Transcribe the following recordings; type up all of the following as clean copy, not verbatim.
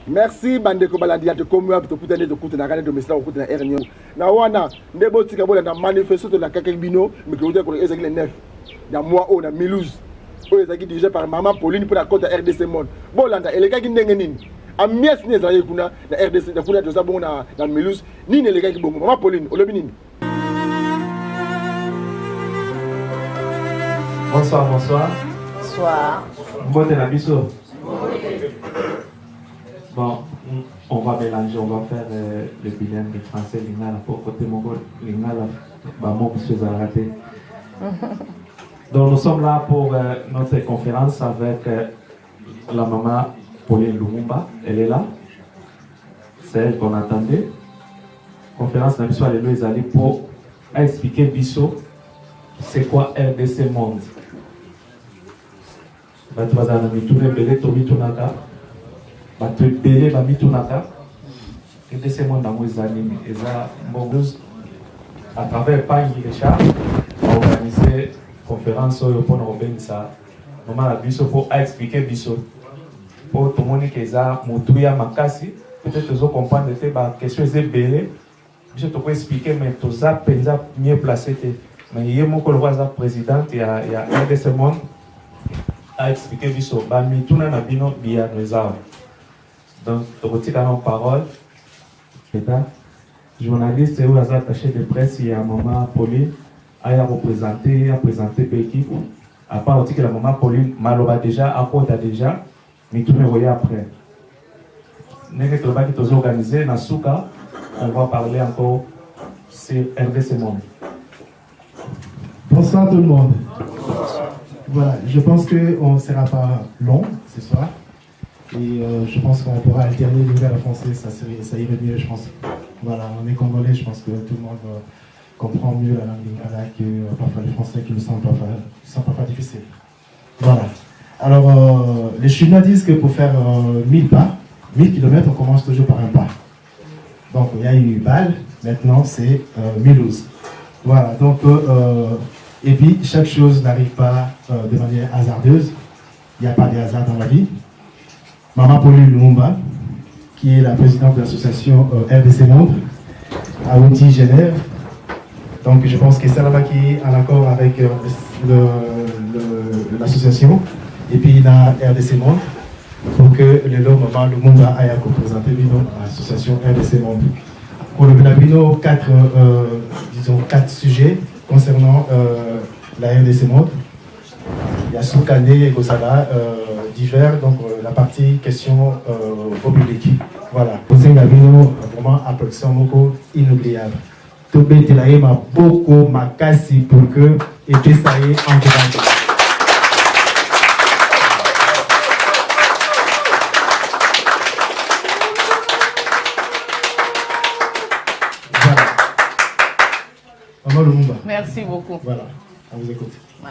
Merci bandeko balandi ate komu ya to kutane to kutana kana to mesla kutana ernyo na wana ndebo tika bola na manifesto to na kakebino mais que vous êtes ezaki le 9 ya mois o na Milouz o ezaki dirigé par maman Pauline pour la côte RDC Monde bolanda eleka ki ndenge nini amias ni ezali kuna na RDC na kuna to za bongo na Milouz nini eleka ki bongo maman Pauline olobi nini. Bonsoir. Bonsoir. Bonne la biso. Bon, on va mélanger, on va faire le bilingue de français, lingala, pour côté mongol, lingala, bah, mon monsieur raté. Donc nous sommes là pour notre conférence avec la maman Pauline Lumumba, elle est là. C'est elle qu'on attendait. Conférence Nabiso Alléluia Zali pour expliquer Bisso c'est quoi RDC Monde. Batu bazana mitune bele to mitunaka. Batu bele ba mitunaka. RDC Monde na mwezani eza mbongouz à travers Pangi Richard a organisé conférence pour nous organiser maman la Bisso pour expliquer Bisso pour tout le monde qui eza mutuya makasi peut-être vous comprendre te ba question est belé je te peux expliquer mais tout ça penza mieux placé mais il y a mon collègue président il y a RDC Monde a expliqué Bisso ba mituna na bino bia nous donc tu as nos paroles journaliste ou attaché de presse il y a maman Pauline a présenté l'équipe à part que la maman Pauline maloba déjà à quoi déjà mais tout me voyait après n'est que le qui organisé na Souka on va parler encore sur RDC Monde. Bonsoir tout le monde. Voilà, je pense qu'on ne sera pas long ce soir. Et je pense qu'on pourra alterner l'anglais à la français, ça irait mieux, je pense. Voilà, on est congolais, je pense que tout le monde comprend mieux la langue lingala que parfois les français qui nous semblent parfois difficiles. Voilà. Alors, les Chinois disent que pour faire 1000 pas, 1000 km, on commence toujours par un pas. Donc, il y a eu Bâle, maintenant c'est Milouz. Voilà, donc, et puis chaque chose n'arrive pas de manière hasardeuse. Il n'y a pas de hasard dans la vie. Maman Pauline Lumumba, qui est la présidente de l'association RDC Monde, à Outi, Genève. Donc je pense que c'est là-bas qui est en accord avec l'association. Et puis la RDC Monde, pour que le nom Maman Lumumba aille représenter l'association RDC Monde. Pour le Blabino, quatre sujets concernant la RDC Monde. Il y a Soukane et Gosala, divers, donc la partie question au public. Voilà. Poser Gabino, vraiment applaudissement beaucoup inoubliable. Tout le monde m'a beaucoup makasi pour que et puis ça y est encouragé. Voilà. Maman Lumumba. Merci beaucoup. Voilà, on vous écoute. Ouais.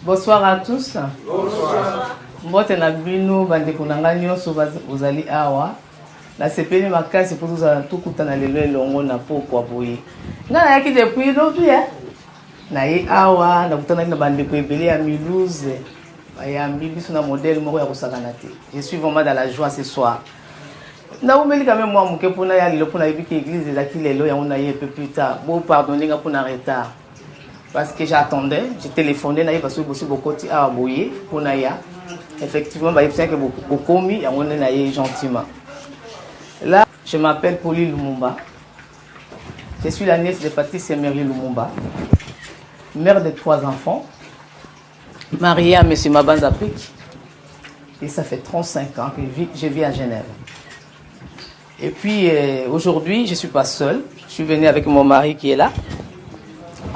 Bonsoir à tous. Bonsoir. Mbote na bino bandeko nanga nyonso ozali awa. Na sepeli makasi pour tout kutana lelo elongo na pokwa boye. Nga na yaki depuis lobi na ye awa na kutana na bandeko ebele ya Milouz. Bayambi biso na modèle moko ya kosakana te. Je suis vraiment dans la joie ce soir. Na umeli quand même moi muke pona ya lelo pona yebiki église ezaki lelo ya on a un peu plus tard. Bon pardonnez nga pona retard. Parce que j'attendais, j'ai téléphoné, parce que je beaucoup à aboyer pour Naya. Effectivement, il y a beaucoup commis et on est gentiment. Là, je m'appelle Pauline Lumumba. Je suis la nièce de Patrice Emery Lumumba, mère de 3 enfants, mariée à M. Mabanzapik. Et ça fait 35 ans que je vis à Genève. Et puis aujourd'hui, je ne suis pas seule. Je suis venue avec mon mari qui est là.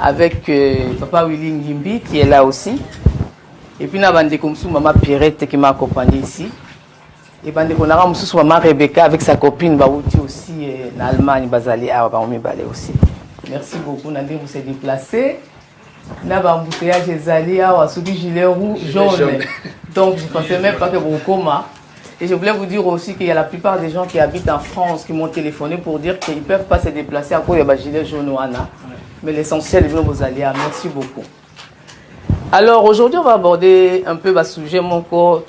Avec papa Willy Ngimbi qui est là aussi. Et puis, nous avons maman Pierrette qui m'a accompagné ici. Et puis, nous avons maman Rebecca avec sa copine Baouti aussi en Allemagne, Bazali, aussi. Merci beaucoup, Nadia, vous êtes déplacé. Nous avons un bouteillage des alliés, un gilet rouge, jaune. Donc, je ne pensais même pas que vous coma. Et je voulais vous dire aussi qu'il y a la plupart des gens qui habitent en France qui m'ont téléphoné pour dire qu'ils ne peuvent pas se déplacer à cause de gilet jaune ou Anna. Mais l'essentiel est de vos alliés. Merci beaucoup. Alors aujourd'hui, on va aborder un peu le sujet mon corps,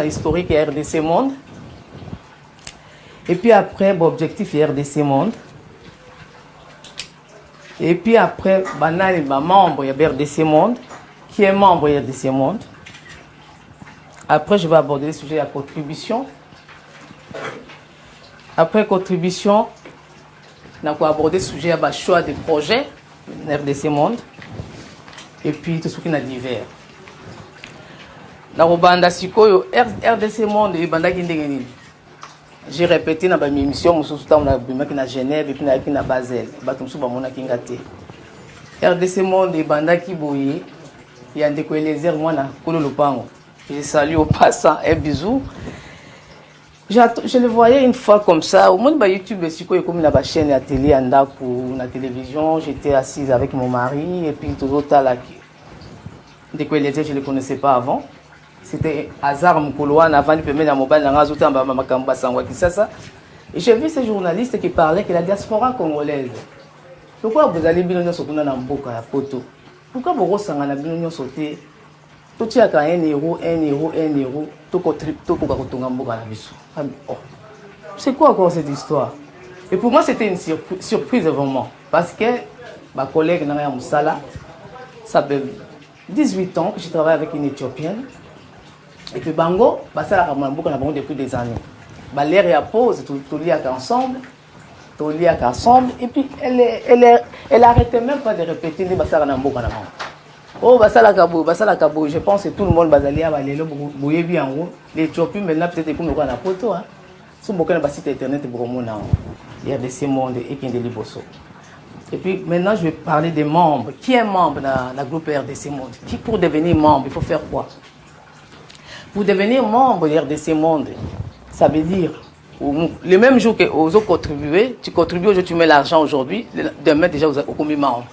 historique et RDC Monde. Et puis après, l'objectif est RDC Monde. Et puis après, il y a membre de RDC Monde, qui est membre de RDC Monde. Après, je vais aborder le sujet de la contribution. Après contribution, on va aborder le sujet de choix des projets de RDC Monde. Et puis tout ce qui est divers. Dans le RDC Monde, j'ai répété dans mes émissions, je suis à Genève et puis à Basel. RDC Monde et Banda Kiboye, il y a des collègues moi na Kolo Lupango. Je salue au passant un bisou. Je le voyais une fois comme ça, au monde YouTube, comme la chaîne à télé, pour la télévision, j'étais assise avec mon mari et puis tout autres là des collègues je ne les connaissais pas avant. C'était hasard Mkoloan avant de permettre à mobile dans Azouta Makamba Sangwa Kisasa. Et j'ai vu ces journalistes qui parlaient que la diaspora congolaise. Pourquoi vous allez bien sur la Mboka à Poto? Pourquoi vous ressentez la bien sauter? Tout y a un euro, tout c'est quoi encore cette histoire? Et pour moi, c'était une surprise vraiment. Parce que ma collègue Naya Moussala, ça fait 18 ans que je travaille avec une Éthiopienne. Et puis Bango, ça a depuis des années. L'air et la pause, tout lié ensemble. Et puis elle arrêtait même pas de répéter les Bassara Namboka. Oh, Bassala Kabo, je pense que tout le monde va aller à Valélo, Bouye bien en haut. L'Éthiopie, maintenant, peut-être comme on a photo. Si on a un site internet, il y a des mondes et qui est Liboso. Et puis maintenant, je vais parler des membres. Qui est membre dans le groupe RDC Monde? Qui pour devenir membre, il faut faire quoi? Pour devenir membre de RDC Monde, ça veut dire, le même jour que aux autres contribuer, tu contribues aujourd'hui, tu mets l'argent aujourd'hui, demain déjà vous êtes commis membre.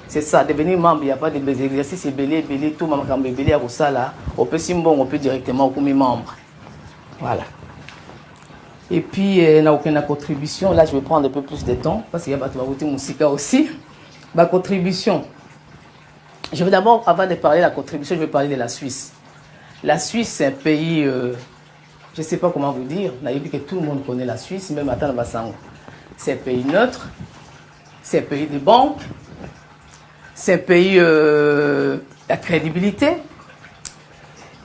C'est ça, devenir membre, il n'y a pas de exercices, c'est belé, tout, belé à ça là, on peut on peut directement au commis membre. Voilà. Et puis, il n'y a aucune contribution, là je vais prendre un peu plus de temps, parce qu'il y a de musique aussi. Ma contribution. Je vais d'abord, avant de parler de la contribution, je vais parler de la Suisse. La Suisse, c'est un pays, je ne sais pas comment vous dire, on a dit que tout le monde connaît la Suisse, même à Bassango. C'est un pays neutre, c'est un pays de banque, c'est un pays de la crédibilité,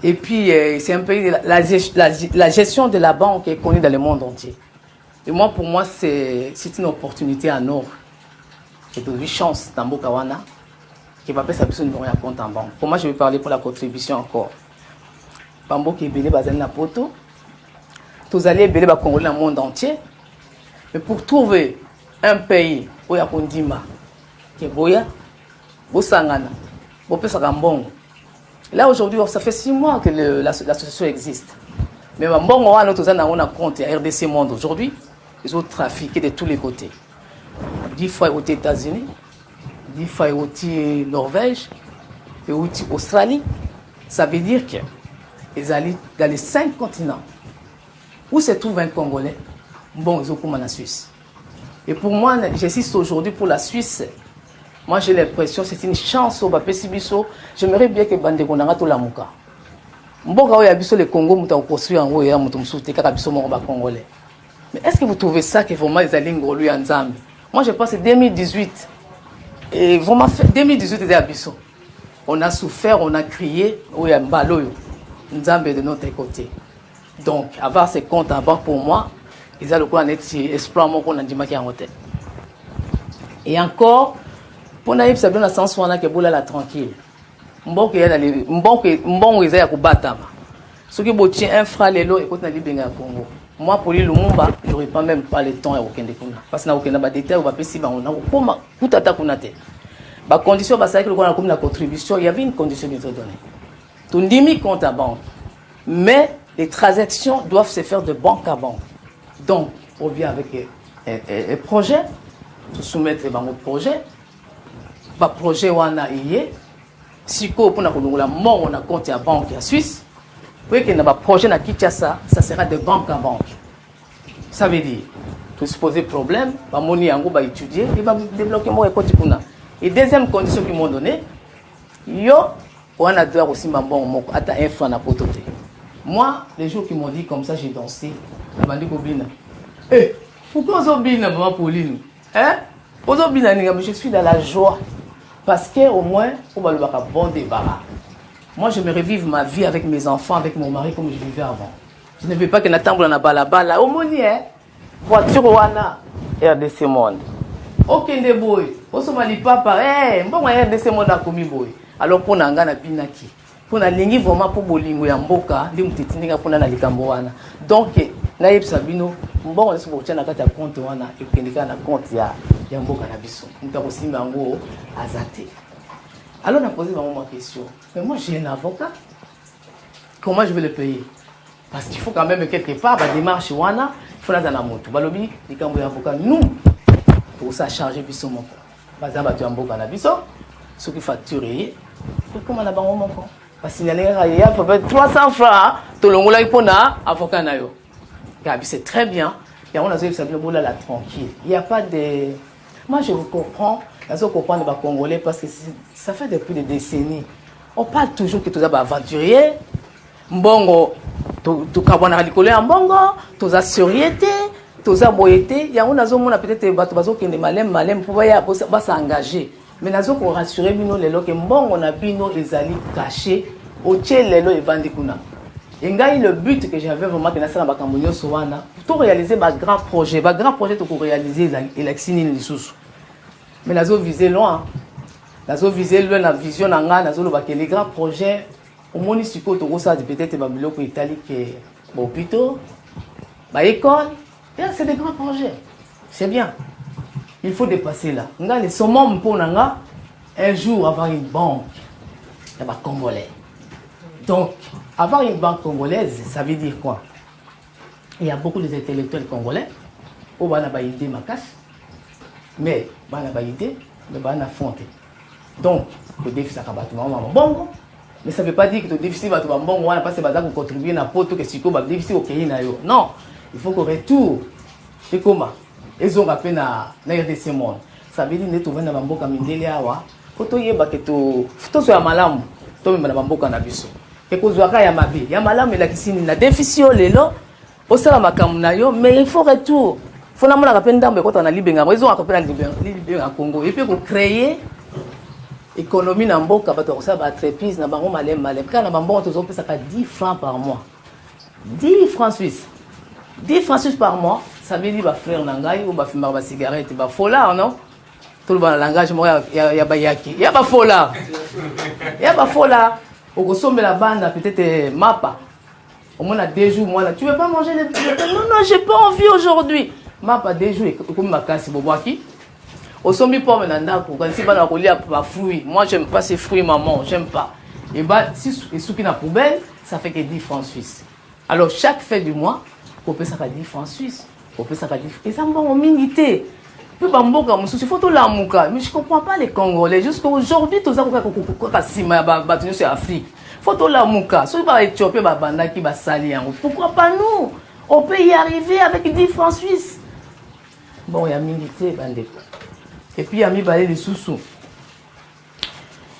et puis c'est un pays, la gestion de la banque est connue dans le monde entier. Et moi, pour moi, c'est une opportunité en or, c'est une chance dans Bokawana, qui va faire sa personne de un compte en banque. Pour moi, je vais parler pour la contribution encore. Bambo qui est belé dans la poto, tous allez belé dans le monde entier. Mais pour trouver un pays où il y a Kondima, qui est Boya, Bosangana, Bopesakambongo. Là aujourd'hui, ça fait 6 mois que l'association existe. Mais Mbongo, on a un compte à RDC Monde aujourd'hui. Ils ont trafiqué de tous les côtés. 10 fois aux États-Unis, 10 fois aux Norvège, et aux Australie. Ça veut dire que ils allaient dans les 5 continents où se trouve un Congolais. Bon, ils ont comme en Suisse. Et pour moi, j'assiste aujourd'hui pour la Suisse. Moi, j'ai l'impression que c'est une chance au Bapesibiso. J'aimerais bien que Bande Konanga tout la mouka. Mboka oya biso le Congo muta construire en haut et muta msoute kaka biso mo ba Congolais. Mais est-ce que vous trouvez ça que vraiment ils allaient ngolu en Zambie? Moi, je pense que 2018 et vraiment 2018 était à biso. On a souffert, on a crié, oya mbaloyo. Nzambe de notre côté. Donc, avoir ces comptes en banque pour moi, ils ont le coup en espoir qu'on a dit ma qui en hôtel. Et encore, pour naïf ça donne la sens où on a que boula la tranquille. Mbongo ils aient à Kubatama. Ceux qui botient un frère l'élo et qu'on a libéré à Congo. Moi pour lui Lumumba, j'aurais pas même pas le temps à aucun des parce que n'a aucun détail ou pas si on a comment tout attaque on a été. Ba condition ba ça que le a comme la contribution, il y avait une condition qui était donnée. Tu n'as compte à banque. Mais les transactions doivent se faire de banque à banque. Donc, on vient avec un projet, tu soumettre un projet, le projet on a ié, si on a compte à banque en Suisse, puis qu'il y a un projet à Kinshasa, ça sera de banque à banque. Ça veut dire, tu se poses problème, on va étudier, il va débloquer mon école. Et deuxième condition qu'ils m'ont donné, on a droit aussi un franc à pototer. Moi, les jours qu'ils m'ont dit comme ça, j'ai dansé. Eh, pourquoi on bina maman Pauline? Hein? On bina mais je suis dans la joie. Parce qu'au moins, on va le faire un bon débarras. Moi, je me revive ma vie avec mes enfants, avec mon mari comme je vivais avant. Je ne veux pas que Nathan na balabala. Au moni, hein? Voiture wana RDC Monde. Okende boy. Osomali papa, bon RDC Monde a commis boy. Alors pour nanga na pinaki. Pour na lingi vraiment pour bolingo ya mboka, ndi mutitinga pour na likambo wana. Donc na yebisa bino, bon on se botia na kati ya compte wana, ekendika na compte ya mboka na biso. Mutako simba ngo azate. Alors on a posé vraiment ma question. Mais moi j'ai un avocat. Comment je vais le payer? Parce qu'il faut quand même quelque part, la démarche wana, il faut la dans moto. Balobi, les cambo avocat nous pour ça charger biso mon. Par exemple, tu as un beau cannabis, ce qui facturé. Comment on a bon mon compte? Parce qu'il y a peut-être 300 francs, tout le monde là il faut na avocat na yo. C'est très bien. Et on a dit ça bien là tranquille. Il n'y a pas de. Moi je vous comprends. Je comprends les Congolais parce que ça fait depuis des décennies. On parle toujours que tu as aventurier. Mbongo, tu as licolé en bongo, tu as sérieuxité, tu as boyété. Il y a peut-être des malem pour s'engager. Mais nous avons rassuré que mbongo na bino ezali caché au tchelelo et bandikuna. Et le but que j'avais vraiment que ça na bakambo sowana pour réaliser ba grand projet pour réaliser l'élection ni sous. Mais nous avons visé loin. Nous avons visé loin la vision nanga, nous avons que les grands projets au municipal to ça peut-être ba biloko italique hôpitaux, ba école, c'est des grands projets. C'est bien. Il faut dépasser là. Nga les sommes pour nanga un jour avoir une banque là-bas congolais. Donc avoir une banque congolaise, ça veut dire quoi? Il y a beaucoup d'intellectuels congolais au bana ba idée makas. Mais bana ba idée, mais bana fonte. Donc le déficit ça va bon. Mais ça ne veut pas dire que le déficit va être bon, on va passer à contribuer à poto que si le déficit au Kenya. Non, il faut qu'on retourne. C'est comment? Ils ont rappelé na RDC Monde. Ça veut dire que tu vas dans mboka mindele awa, faut to yeba que tu so ya malamu, to me na mboka na biso. Et ko zwaka ya mabe, ya malamu la kisini na déficit lelo, au sala makamu na yo, mais il faut retour. Faut na mona rappel ndambe ko na libenga, ils ont rappelé libenga Congo et puis ko créer économie na mboka bato ça ba entreprise na bango malem kana bambon to zo pesa ka 10 francs par mois. 10 francs suisses. 10 francs suisses par mois, ça veut dire ba frère nangai ou ba fumeur ba cigarette, ba fola non? Tout le bon langage moi ya ba yaki. Ya ba fola. Ya ba fola. Au consomme la bande peut-être mapa. Au moins à 2 jours moi là, tu veux pas manger les non, j'ai pas envie aujourd'hui. Mapa 2 jours comme ma casse boboaki. Au sommet pomme n'andako quand si bana kolia pas fruits. Moi j'aime pas ces fruits maman, j'aime pas. Et bah si et sous qui na poubelle, ça fait que 10 francs suisses. Alors chaque fin du mois, on peut ça 10 francs suisses. On peut ça 10 et ça bon en minité. Puis bamboka mususu faut to la muka. Mais je comprends pas les Congolais jusqu'à aujourd'hui tout ça ko sima ba tenu sur Afrique. Faut to la muka. Ceux ba Éthiopie ba bandaki ba sali yango. Pourquoi pas nous? On peut y arriver avec 10 francs suisses. Bon, il y a minité bandeko. Et puis, Ami Balé les sous-sous.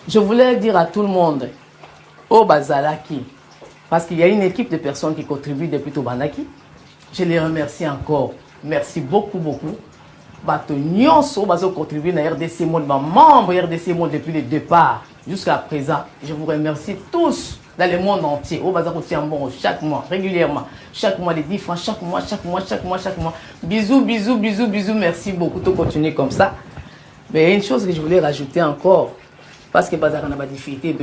Je voulais dire à tout le monde, au Bazalaki, parce qu'il y a une équipe de personnes qui contribuent depuis Tobanaki. Je les remercie encore. Merci beaucoup, beaucoup. Bato Nyonso, Bazo contribue à RDC Monde, membre RDC Monde depuis le départ jusqu'à présent. Je vous remercie tous dans le monde entier. Au Bazar bon chaque mois, régulièrement. Chaque mois, les 10 francs, chaque mois. Bisous, bisous, bisous, bisous. Merci beaucoup de continuer comme ça. Mais il y a une chose que je voulais rajouter encore, parce que Bazar n'a pas de difficulté,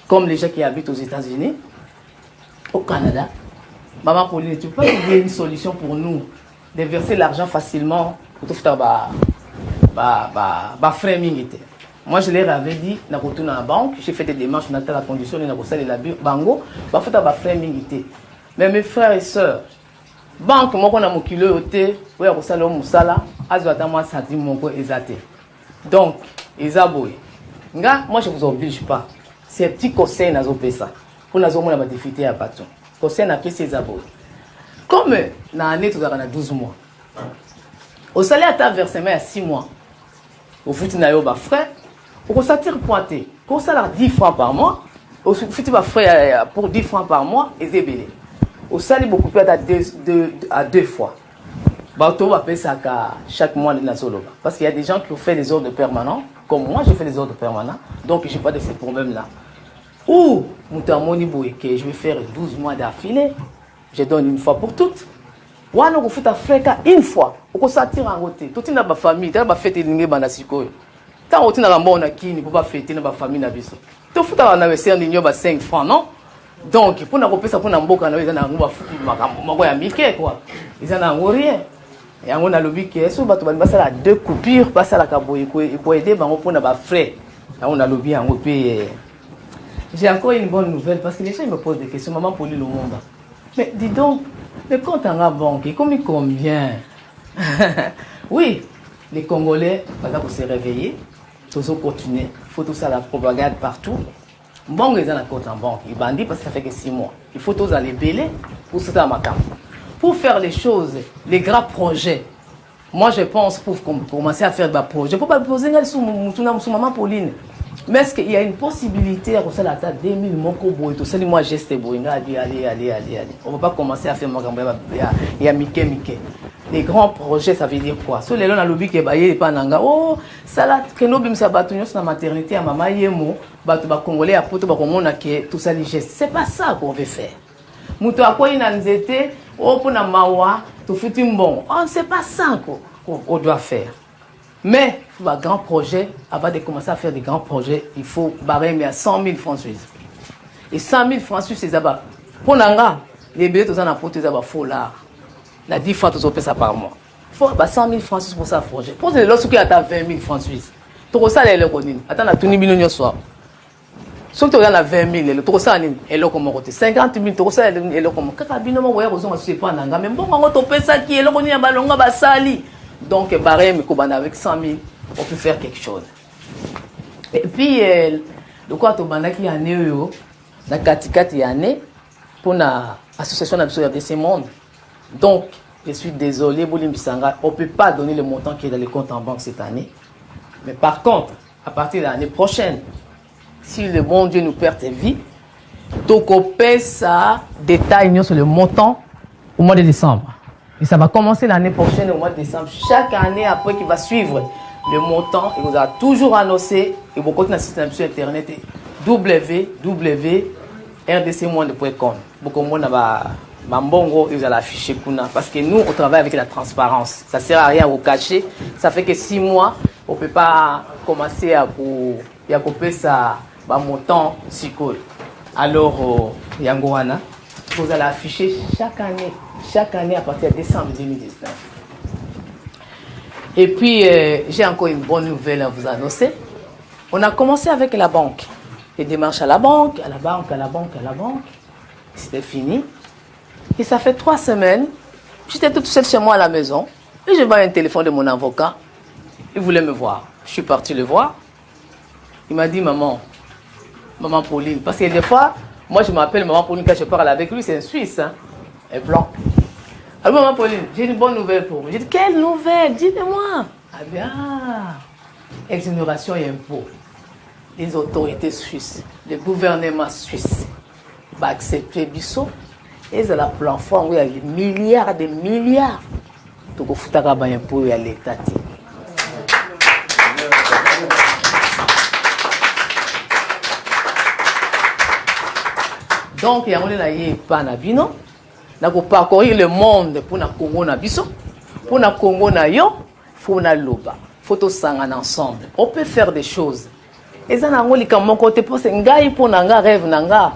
comme les gens qui habitent aux États-Unis, au Canada, Maman Pauline, tu peux pas trouver une solution pour nous de verser l'argent facilement pour tout faire framing. Moi, je leur avais dit, je retourne à la banque, j'ai fait des démarches, on a la condition, on a fait la bango, on va faire framing. Mais mes frères et sœurs, banque, moi, on a mon kilo, on a fait musala, moi, ça dit mon co exaté. Donc, Isaboy, moi, je ne vous oblige pas. C'est un petit conseil, on a fait ça. Pour nous avoir la difficulté à battre. Conseil, on a fait ces Isaboy. Comme l'année, tout a 12 mois. Au salaire, tu as versé 6 mois. Au foot, tu as frais. Pour ça, tu as pointé. Pour ça, 10 francs par mois. Au foot, tu as frais pour 10 francs par mois. Et c'est belé. Au sali beaucoup plus à deux fois. On va payer ça chaque mois de la solo. Parce qu'il y a des gens qui ont fait des ordres permanents, comme moi j'ai fait des ordres permanents, donc je n'ai pas de ces problèmes-là. Ou, je vais faire 12 mois d'affilée, je donne une fois pour toutes. Ou alors, on fait Africa une fois, on s'attire en côté. Tout le monde a ma famille, tu as fêté l'ingé bandasiko. Quand on a un bon qui ne peut pas fêter ma famille na biso. Tu fais un anniversaire de 5 francs, non? Donc, pour nous repérer ça pour nous mboka na ils en a quoi. Ils en ont rien. Et on a le but que si on va passer à 2 coupures, passer à la caboye, il faut aider pour nos frais. On a le but en payer. J'ai encore une bonne nouvelle parce que les gens me posent des questions. Maman Pauline Lumumba. Mais dis donc, le compte en banque, combien? Oui, les Congolais, par exemple, se réveiller, tous continuer. Il faut tout ça la propagande partout. Bon, ils ont un compte en banque. Ils bandit parce que ça fait que 6 mois. Il faut tous aller bêler pour se faire ma carte. Pour faire les choses, les grands projets. Moi, je pense pour commencer à faire des projets. Pour pas poser sur maman Pauline. Mais est-ce qu'il y a une possibilité à faire la table 2000 moko boy tout ça moi geste boy allez. On va pas commencer à faire il y a Mickey. Les grands projets ça veut dire quoi? Sur les gens dans le lobby qui est pas nanga oh ça que nous bim ça batunyo sur la maternité à maman yemo batu ba congolais à poto ba komona que tout ça les gestes. C'est pas ça qu'on veut faire. Muto akwa ina nzete oh pour na mawa tout foutu bon. C'est pas ça qu'on doit faire. Mais pour un grand projet, avant de commencer à faire des grands projets, il faut barrer à 100 000 francs suisses. Et 100 000 francs suisses, c'est ça. Pour l'anga, les billets, tout ça, c'est faux là. La 10 fois, tout ça par mois. Il faut 100 000 francs suisses pour ça projet. Pour les lorsqu'il y a 20 000 francs suisses, tout ça, c'est le connu. Attends, la tout millions soir. Sauf que tu as 20 000, le tout ça, c'est le comme côté. 50 000, tout ça, c'est le comme. Quand tu as bien, on va se pas n'anga. Mais bon, quand on fait ça, qui est le connu, on va sali. Donc, barème, avec 100 000, on peut faire quelque chose. Et puis, le quoi, tu as qui année, la Katikati année, pour l'association de ce monde. Donc, je suis désolé, Boulim Bissanga, on ne peut pas donner le montant qui est dans les comptes en banque cette année. Mais par contre, à partir de l'année prochaine, si le bon Dieu nous perd tes vies, donc on paie ça, détail sur le montant au mois de décembre. Et ça va commencer l'année prochaine au mois de décembre. Chaque année après qui va suivre le montant, il vous a toujours annoncé, et vous continuez à système sur internet www.rdcmonde.com. Beaucoup de monde Mambongo, ils allent afficher Kuna. Parce que nous, on travaille avec la transparence. Ça ne sert à rien à vous cacher. Ça fait que 6 mois, on ne peut pas commencer à couper ça, montant, si cool. Alors, Yangoana, vous allez afficher chaque année à partir de décembre 2019. Et puis, j'ai encore une bonne nouvelle à vous annoncer. On a commencé avec la banque. Les démarches à la banque. C'était fini. Et ça fait 3 semaines, j'étais toute seule chez moi à la maison. Et je vois un téléphone de mon avocat. Il voulait me voir. Je suis parti le voir. Il m'a dit, maman Pauline. Parce que des fois, moi je m'appelle maman Pauline quand je parle avec lui, c'est un Suisse, hein, un blanc. Alors maman Pauline, j'ai une bonne nouvelle pour vous. J'ai dit, quelle nouvelle? Dites-moi. Ah bien, exonération et impôts. Les autorités suisses, le gouvernement suisse va accepter Bissot. Et c'est la plateforme où il y a des milliards. Donc, il faut avoir un impôt à l'État. Donc, il y a pas Nabino. Nous avons parcourir le monde pour le Congo Nabiso. Pour le Congo Nayo, il faut na loba. Il faut tous ensemble. On peut faire des choses. Et ça, on a mon côté pour c'est ngai pour nanga rêve nanga.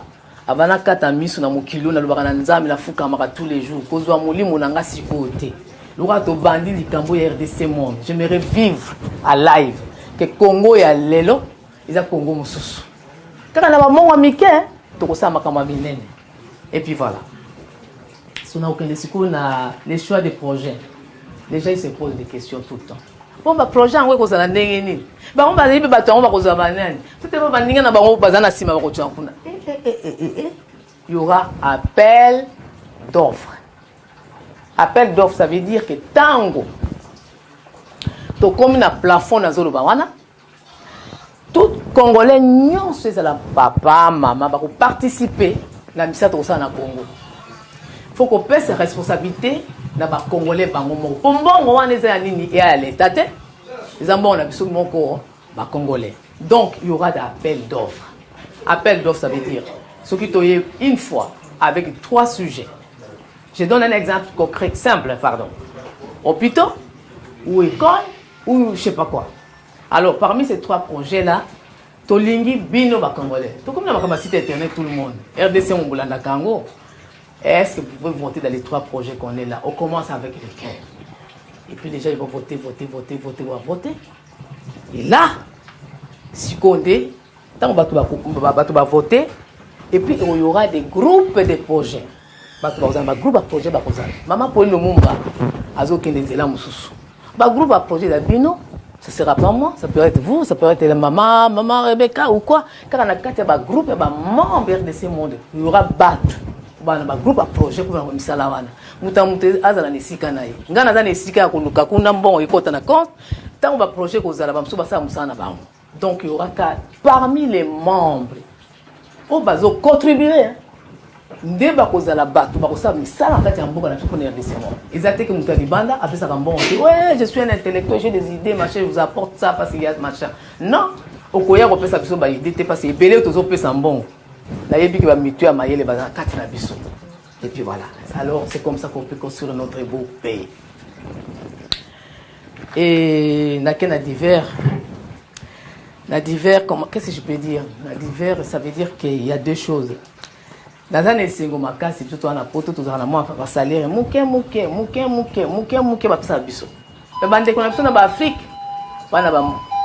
Abana kata misu na mokilo na lobaka na nzambe na fuka maka tous les jours. Kozwa molimo nanga sikote. Lora to bandi likambo ya RDC monde. J'aimerais vivre à live que Congo ya lelo, isa Congo mususu. Kaka na ba mongo mike, to kosa makama binene. Et puis voilà. Si on a aucun na les choix des projets. Les gens ils se posent des questions tout le temps. Bon ba projet ngwe ko zala ndenge nini? Ba on ba libi ba to on ba ko zala banani? Tout est ba ninga na ba ko bazana sima ba ko twa kuna. Il y aura appel d'offres. Appel d'offres, ça veut dire que tango, to comme un plafond dans le bawana, tout Congolais nyonso c'est la papa, maman, va participer à la mission de Congo. faut qu'on paie ses responsabilités dans les Congolais. Pour mbongo wana eza nini et à l'état te. Les ambons on a besoin de Congolais. Donc il y aura des appels d'offres. Appel d'offres, ça veut dire ce qui t'oye une fois avec 3 sujets. Je donne un exemple concret, simple, pardon. Hôpitaux, ou école, ou je ne sais pas quoi. Alors, parmi ces 3 projets-là, Tolingi Bino Congolais. Tout comme dans ma site internet, tout le monde. RDC Mboulanda Kango. Est-ce que vous pouvez voter dans les 3 projets qu'on est là? On commence avec lesquels? Et puis déjà, ils vont voter. Et là, si Condé, tant on va voter, et puis il y aura des groupes de projets. Groupe de projets, maman Pauline Lumumba, Azo Kendezela Moussou. Groupe de projets d'Abino, ce ne sera pas moi, ça peut être vous, ça peut être la maman Rebecca ou quoi. Car on a 4 groupes, il y a membres de ce monde. Il y aura un groupe de projets pour nous salawana. Mutamuté azala nesika naye. Ngana za nesika kuluka kuna mbongo ikota na compte. Tant ba projet ko zala ba msuba sa musana ba. Donc il y aura parmi les membres au bazo contribuer. Ndeba ko zala batu ba ko sa misala kati ya mboka na tuko na RDC. Exactement que mutalibanda après ça mbongo. Ouais, je suis un intellectuel, j'ai des idées, machin, je vous apporte ça parce qu'il y a machin. Non, okoya ko pesa biso ba idée te parce que belé tozo pesa mbongo. Et puis voilà. Alors c'est comme ça qu'on peut construire notre beau pays. Et qu'est-ce que je peux dire? Ça veut dire qu'il y a 2 choses. Dans un essai, c'est plutôt un apôtre, tout un salaire.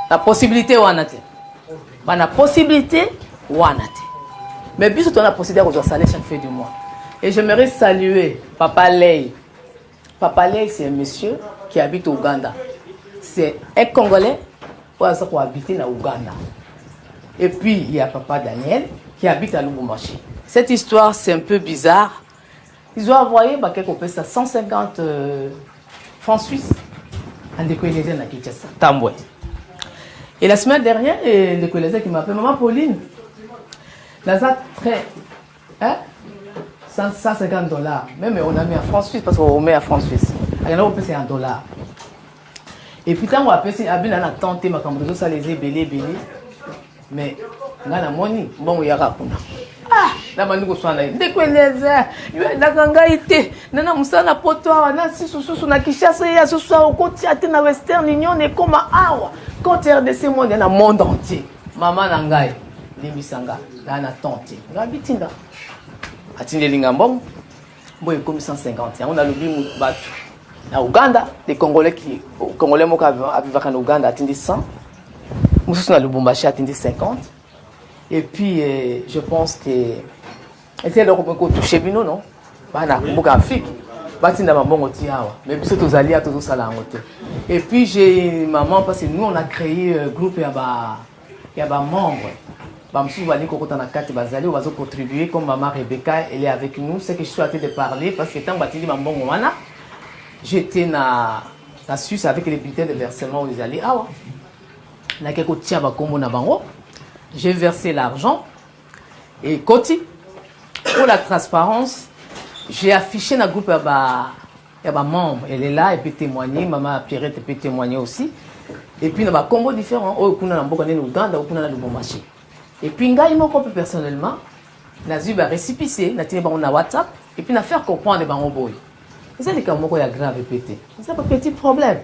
La possibilité mais bis on a procédé à salaire chaque fin du mois. Et j'aimerais saluer Papa Ley. Papa Ley, c'est un monsieur qui habite au Ouganda. C'est un Congolais qui habite au Ouganda. Et puis il y a Papa Daniel qui habite à Lubumbashi. Cette histoire, c'est un peu bizarre. Ils ont envoyé quelque chose à 150 francs suisses en décollésé à Kinshasa, Tamboué. Et la semaine dernière, le décollésé qui m'appelle Maman Pauline. Dans ça, très, 150 $. Même on a mis en francs suisses parce qu'on met en francs suisses. Il y en a qui c'est en $. Et puis quand on a appelé, on a tenté, ça les est belé. Mais on a money, bon, il y a rapuna. Ah, la manu ko swana. Dekweleza, na kanga ite. Nana musana poto na sisusu na Kinshasa ya susu okoti ate na Western Union et comme awa. Quand RDC monde na monde entier. Maman nangai. Limisanga, là on a tenté. On a bitinda. Atinde lingambom. Boy comme 150. On a le bimu batu. Na Ouganda, les Congolais moka vivaka na Ouganda atinde 100. Mususu na Lubumbashi atinde 50. Et puis je pense que essayer de toucher bino non. Bana mboka Afrique. Batinda mabongo tiawa. Mais biso tozali a tozo sala ngote. Et puis j'ai maman parce que nous on a créé un groupe ya ba membres. Contribuer comme maman Rebecca, elle est avec nous. C'est que je suis en train de parler parce que tant que j'étais na Suisse avec les bulletins de versement où ils allaient. J'ai versé l'argent et côté pour la transparence, j'ai affiché dans le groupe il y a membre, elle est là, elle peut témoigner, maman Pierrette peut témoigner aussi. Et puis dans un combo différent, au Ouganda, au Lubumbashi. Et puis, moi, personnellement, j'ai eu un récipicé, j'ai un WhatsApp, et puis, j'ai fait comprendre les boy. C'est des cas qui sont grave pété. C'est un petit problème.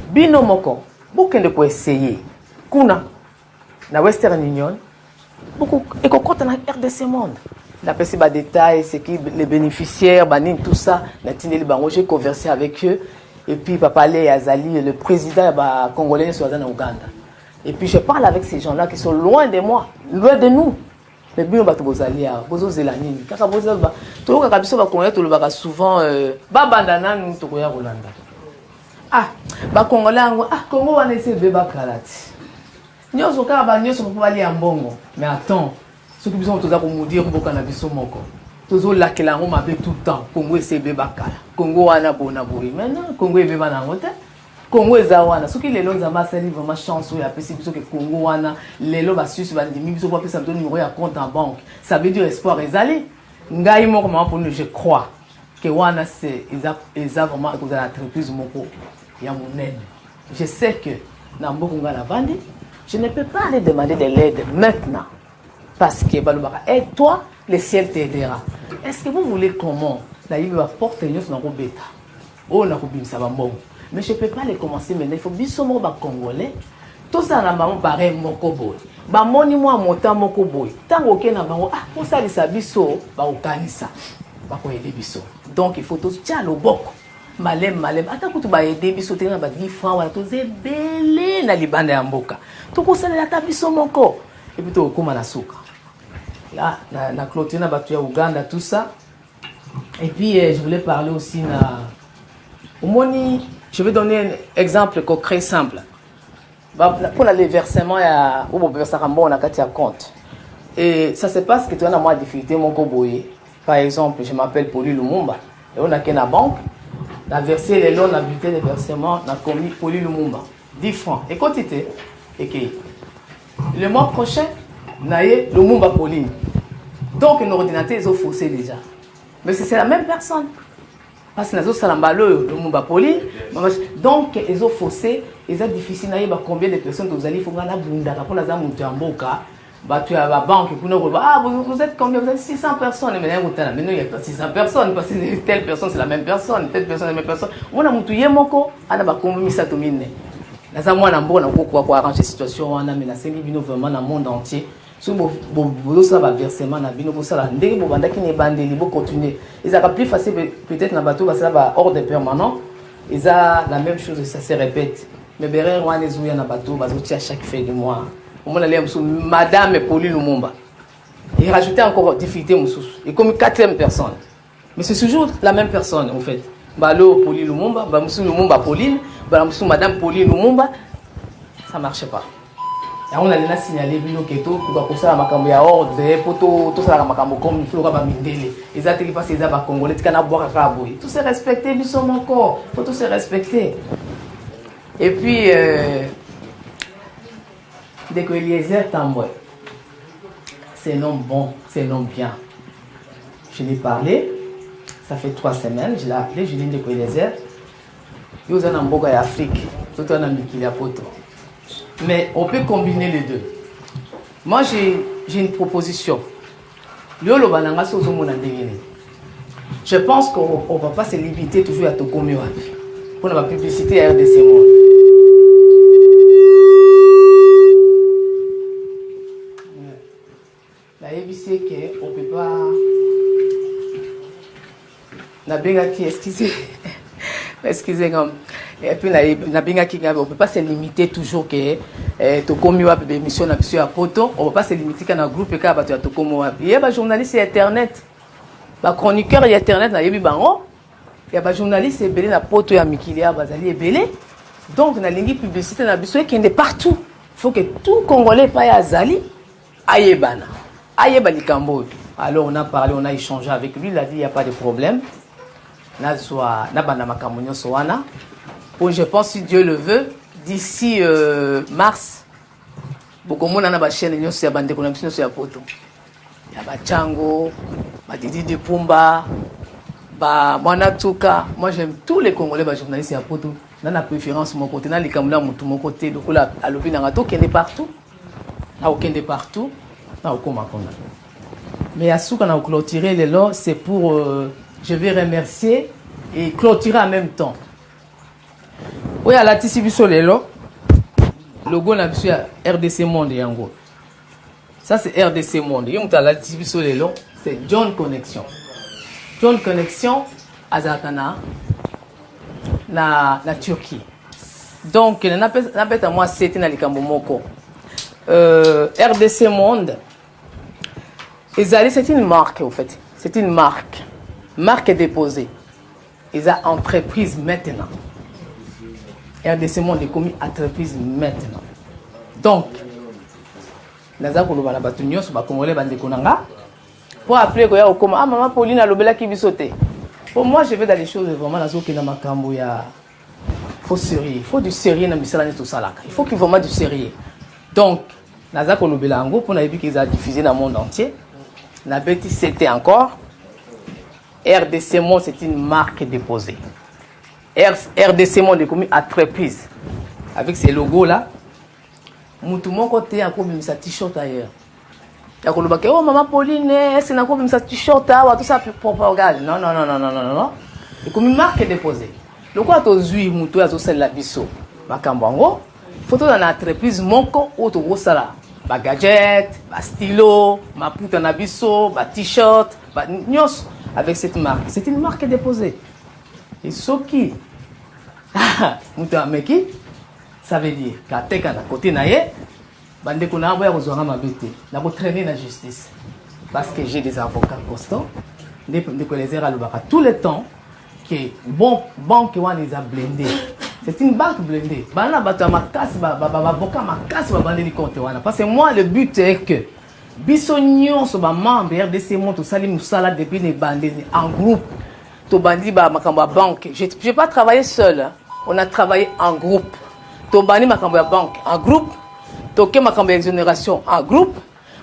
Bino moko, beaucoup de quoi essayer. Kuna, na Western Union, beaucoup, et qu'on compte dans RDC monde. La personne des détails, c'est qui les bénéficiaires, tout ça, j'ai conversé avec eux. Et puis, Papa Ley Azali, le président congolais, soit en Ouganda. Et puis je parle avec ces gens-là qui sont loin de moi, loin de nous. Mais bien, on va tous aller à Bozo-Zélanine. Quand on va tout le monde va souvent Babandana, nous te voyons Rolanda. Ah, Congolais, Congo va laisser bébé Kalati. Nous sommes pas aller en Bongo. Mais attends, ceux qui sont tous à nous dire que cannabis moko. Tous là que la Rome avec tout le temps. Congo c'est bébé Kala. Congo ana bona boui. Maintenant, Congo est bébé na ngote. Congo ezawana soki lelo nzamba sali vraiment chance oya pesi biso ke Congo wana lelo ba Suisse ba ndimi biso ba pesa numéro ya compte en banque ça veut dire espoir ezali ngai moko maman pour nous je crois que wana c'est ils a vraiment que l'entreprise moko ya monene. Je sais que na mbokunga la vandi, je ne peux pas aller demander de l'aide maintenant parce que balobaka et toi le ciel t'aidera. Est-ce que vous voulez comment la il va porter une sur bêta. Oh na kobimisa ba mbongo. Mais je peux pas les commencer maintenant, il faut biso mo ba congolais. Tout ça na maman pareil moko boy. Ba moni moi montant moko boy. Tango ke na bango pour ça les biso ba okanisa. Ba ko aider biso. Donc il faut tous tiens le boko. Malem ata kutu ba aider biso tena ba 10 francs wala to zebele na libanda ya mboka. To ko sala ta biso moko. Et puis to koma na suka. Là na clôture na batu ya Uganda tout ça. Et puis je voulais parler aussi na Omoni, je vais donner un exemple concret simple. Pour les versements, il y a un compte. Et ça se passe que tu as une difficulté, mon coboy. Par exemple, je m'appelle Poli Lumumba. Et on a qu'une banque. On a versé les loans, on a buté les versements, on a commis Poli Lumumba. 10 francs. Et quantité. Et le mois prochain, on a eu Lumumba Poli. Donc, nos ordinateurs, ils ont faussé déjà. Mais c'est la même personne. Parce que nous avons Lumumba Poli. Donc, ils ont faussé. Ils ont difficile à combien de personnes vous allez faire la bunda pour la Zamoutamboka. Tu as la banque qui vous êtes combien? Vous êtes 600 personnes. Mais il n'y a pas 600 personnes parce que telle personne c'est la même personne, telle personne c'est la même personne. On a moutué moko, on a combien ça tomine. Nous avons arranger la situation, on a menacé vraiment dans le monde entier. Si vous avez un versement, vous avez continuer. Ils ont plus facile peut-être dans le bateau parce que c'est ordre permanent. Ils ont la même chose et ça se répète. Mais derrière moi, les ouïes dans le bateau, à chaque fin du mois. Madame Poli Lumumba. Il rajoutait encore difficulté. Et comme 4e personne. Mais c'est toujours la même personne en fait. Balo Poli Lumumba, Monsieur Lumumba Pauline, Madame Poli Lumumba. Ça ne marchait pas. Et on a signalé que tout pour ça la ordre pour tout ça comme il faut mindele. Ils ont été passés à Congolais qui na boire kaboy. Tout se respecter nous sommes encore. Faut tout se respecter. Et puis dès que Eliezer Tamboué, c'est un homme bon, c'est un homme bien. Je l'ai parlé, ça fait 3 semaines, je l'ai appelé, je lui ai dit que Eliezer, il y a un Mboga Afrique, tout un ami qui a poto. Mais on peut combiner les deux. Moi, j'ai une proposition. Je pense qu'on ne va pas se limiter toujours à Tokomi Wapi. Pour la publicité à RDC Monde. La ABC, on ne peut pas. La Bengaki, excusez-moi. Et puis, on ne peut pas se limiter toujours que Tokomi Wapi, des émissions à Poto. On ne peut pas se limiter qu'à un groupe qui a Tokomi Wapi. Il y a des journalistes sur Internet. Des chroniqueurs sur Internet. Il y a des journalistes qui sont à Poto et à Mikilia. Donc, on a une publicité qui est partout. Il faut que tout Congolais paye à Zali. Ayebana. Ayebali Kambo. Alors, on a parlé, on a échangé avec lui. Il a dit il n'y a pas de problème. Je pense, si Dieu le veut, d'ici mars, beaucoup de monde a une chaîne de bande connexion sur Poto. Il y a Bachango, Didi de Pumba, Mwanatuka. Moi, j'aime tous les Congolais journalistes à Poto. Dans la préférence, mon côté, dans les Camerounais, mon côté, donc là, à l'Obinato, qui est partout. N'a aucun de partout. N'a aucun macron. Mais à ce qu'on a clôturé les lots, c'est pour. Je vais remercier et clôturer en même temps. Oui, à la Tissibiso Lelo, le logo na biso ya RDC Monde yango. Ça c'est RDC Monde. Yong à la Tissibiso Lelo, c'est John Connection. John Connection azakana na Turquie. Donc na peta moi c'était na likambo moko. RDC Monde. C'est une marque en fait. C'est une marque. Marque déposée. Ils ont entreprise maintenant. RDC Monde est commis entreprise maintenant. Donc, pour appeler Maman Pauline a l'obéla qui sauter. Pour moi, je vais dans les choses vraiment dans il faut sérieux. Il faut du sérieux dans tout ça. Il faut qu'il y ait vraiment du sérieux. Donc, Nazako l'obéla pour qu'ils ont diffusé dans le monde entier. La bêtise c'était encore. RDC Monde, c'est une marque déposée. RDC Monde est comme une entreprise. Avec ces logos-là, tout le monde a mis sa t-shirt ailleurs. Il y a des gens oh maman Pauline, est-ce que tu as mis sa t-shirt ailleurs? Tout ça pour regarder. Non. C'est comme une marque déposée. Le quoi tu as vu, tu as vu la biso. Makambango, photo dans l'entreprise Moko, ou tu as vu ça. Ma gadget, ma stylo, ma poutre na biso, ma t-shirt, ma nyos avec cette marque. C'est une marque déposée. Et ce qui, mouta meki, ça veut dire qu'à tes cas côté naie, bande qu'on a envoyé aux orangs ma bête, n'a pas traîné la justice, parce que j'ai des avocats constants, des collègues à l'obaka tout le temps, que bon banque on les a blindés. C'est une banque blindée. Bana bata ma casse, avocat ma casse, bande du compte wana. Parce que moi le but est que bisognon sur ma membre RDC Monde tout salim sala depuis les bandés en groupe. To bandi ba makamba banque. J'ai pas travaillé seul. Hein. On a travaillé en groupe. To bandi makamba banque en groupe. To ke makamba exonération en groupe.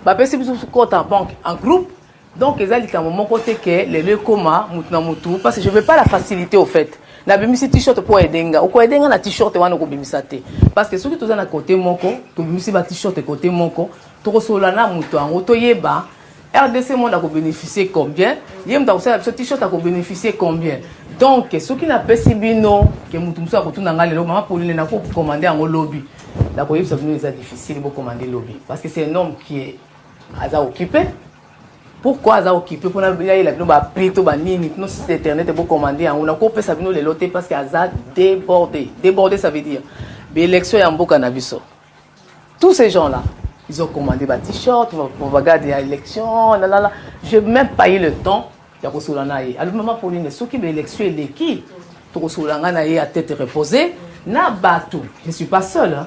Ba pesi biso compte en banque en groupe. Donc ezali ka mon côté que les coma mutna mutu parce que je veux pas la facilité au fait. Na bimisi t-shirt pour edenga. Ou ko edenga na t-shirt wana ko bimisa te. Parce que ceux qui toza na côté moko, to bimisi ba t-shirt côté moko, to kosola na mutu en to yeba. RDC Monde a bénéficié combien? Yem ta osala ce t-shirt a bénéficié combien? Donc ceux qui n'a pas si bino que mutu musa ko tuna ngale lo mama Pauline na ko commander en lobby. La ko yebsa bino c'est difficile de commander lobby parce que c'est un homme qui est occupé. Pourquoi ça occupé pour il a ba prix to ba nini no site internet pour commander on a coupé ça vient les loter parce que ça débordé ça veut dire l'élection ya mboka na biso tous ces gens là ils ont commandé ba t-shirt pour regarder l'élection là j'ai même pas eu le temps ya ko solana yi alors maman Pauline ceux qui l'élection est l'équipe to ko solanga na yi à tête reposée na batou je suis pas seul hein.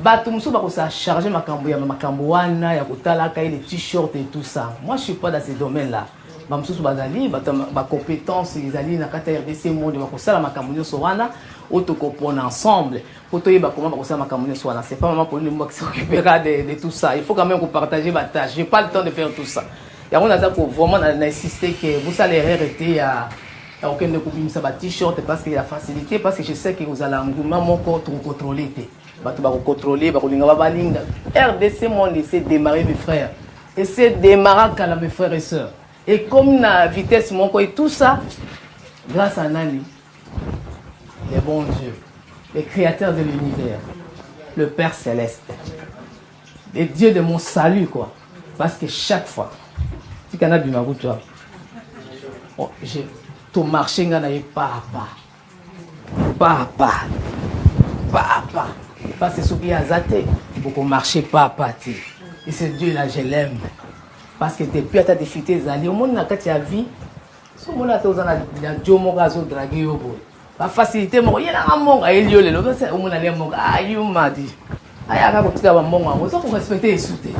Bato muso ba ko sa charger makambo ya makambo wana ya kotala ka les t-shirts et tout ça. Moi je suis pas dans ces domaines là. Ba muso bazali ba compétences ils ali na kata RDC Monde ba ko sala makambo nyoso wana auto comprendre ensemble. Pour to yeba comment ba ko sala makambo nyoso wana. C'est pas maman pour le moi qui s'occupera de tout ça. Il faut quand même qu'on partager ma tâche. J'ai pas le temps de faire tout ça. Ya on a ça pour vraiment insister que vous allez arrêter à aucun de couper ça ba t-shirt parce qu'il y a facilité parce que je sais que vous allez engouement mon corps trop contrôler. Bato ba contrôler ba kolinga ba balinga RDC Monde essaie de démarrer mes frères essaie de démarrer kala mes frères et sœurs et comme na vitesse mon quoi et tout ça grâce à Nani le bon Dieu le créateur de l'univers le Père céleste le Dieu de mon salut quoi parce que chaque fois si kana bima toi oh j'ai tout marché ngana y papa parce que ce qui a zaté, beaucoup marcher pas à partir. Et c'est Dieu là, je l'aime. Parce que depuis à ta défité, au monde n'a qu'à vie. Ce monde a tous un Dieu mon gars au draguer au bout. La facilité, mon il y a un monde à Elio le lobe, c'est au monde aller mon ah you m'a dit. Ah ya ka ko tika ba mon on ça pour respecter et sauter.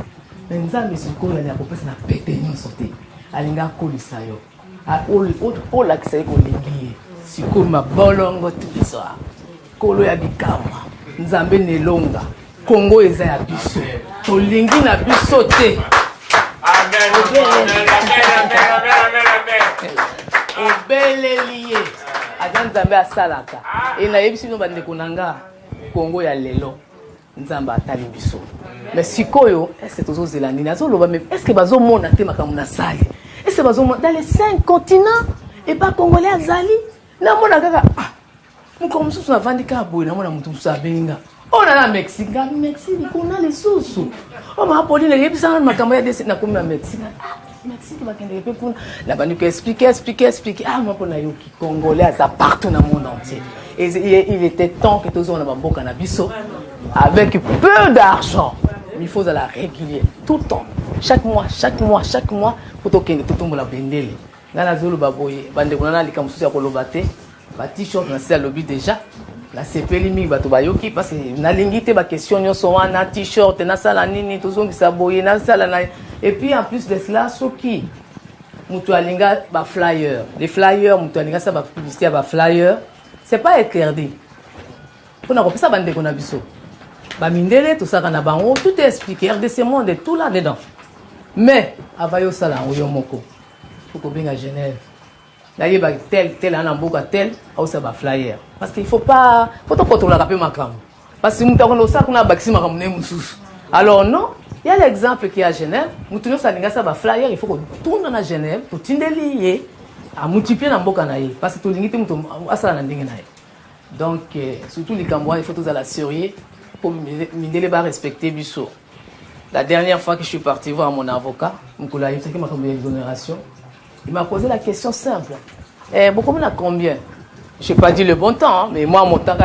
Mais nzambe siko la ko pesa na pété non sauter. Alinga ko lisayo. A o la que c'est ko lingi. Siko ma bolongo tout ça. Kolo ya bikama. Nzambe nelonga Congo eza ya biso tolingi na biso te amen obeleliye aza nzambe asalaka e nayebisi bino bandeko na nga Congo ya lelo nzambe atali biso mais sikoyo est-ce tozozela nini azoloba mais est-ce que bazomona te makambo na sali est-ce que bazomona dans les 5 continents et pas congolais azali namona kaka comme ça na vandika boy na mona mutu sabenga on a la Mexique on a les sous on m'a appelé les yebisa makambo ya desi na comme na Mexique Mexique va kende pe pour la banu expliquer ah moi pour na yoki congolais ça partout dans le monde entier et il était temps que tous on a bamboka na biso avec peu d'argent mais il faut à la régulier tout le temps chaque mois pour tokende tout tombe la bendele ngana zolo baboye bande kuna na likamusu ya kolobate ba t-shirt na c'est lobby déjà la CPL mi bato bayoki parce que na lingité ba question nyoso wana t-shirt na sala nini tozongi saboye na sala na et puis en plus de cela soki mutu alinga ba flyer les flyers mutu alinga ça ba publicité ba flyer c'est pas interdit pona ko pesa bande kona biso ba mindele tout ça kana bango tout est expliqué RDC Monde tout là dedans mais avayo sala oyo moko faut ko benga Genève nayeba tel ana mboka tel ausa ba flyer parce qu'il faut pas to contrôler la makambo parce que mutu akondo sa kuna bakisi makambo ne mususu alors non il y a l'exemple qui est à Genève mutu no salinga sa ba flyer il faut que tourne na Genève to tindeli ye a multiplier na mboka na ye parce que to lingite mutu asala na ndenge na ye donc surtout les Camerounais il faut tous à la sérieux pour mindele ba respecter biso. La dernière fois que je suis parti voir mon avocat, Mkoula, il m'a fait l'exonération. Il m'a posé la question simple. Beaucoup on a combien? Je n'ai pas dit le bon temps, hein, mais moi, mon temps,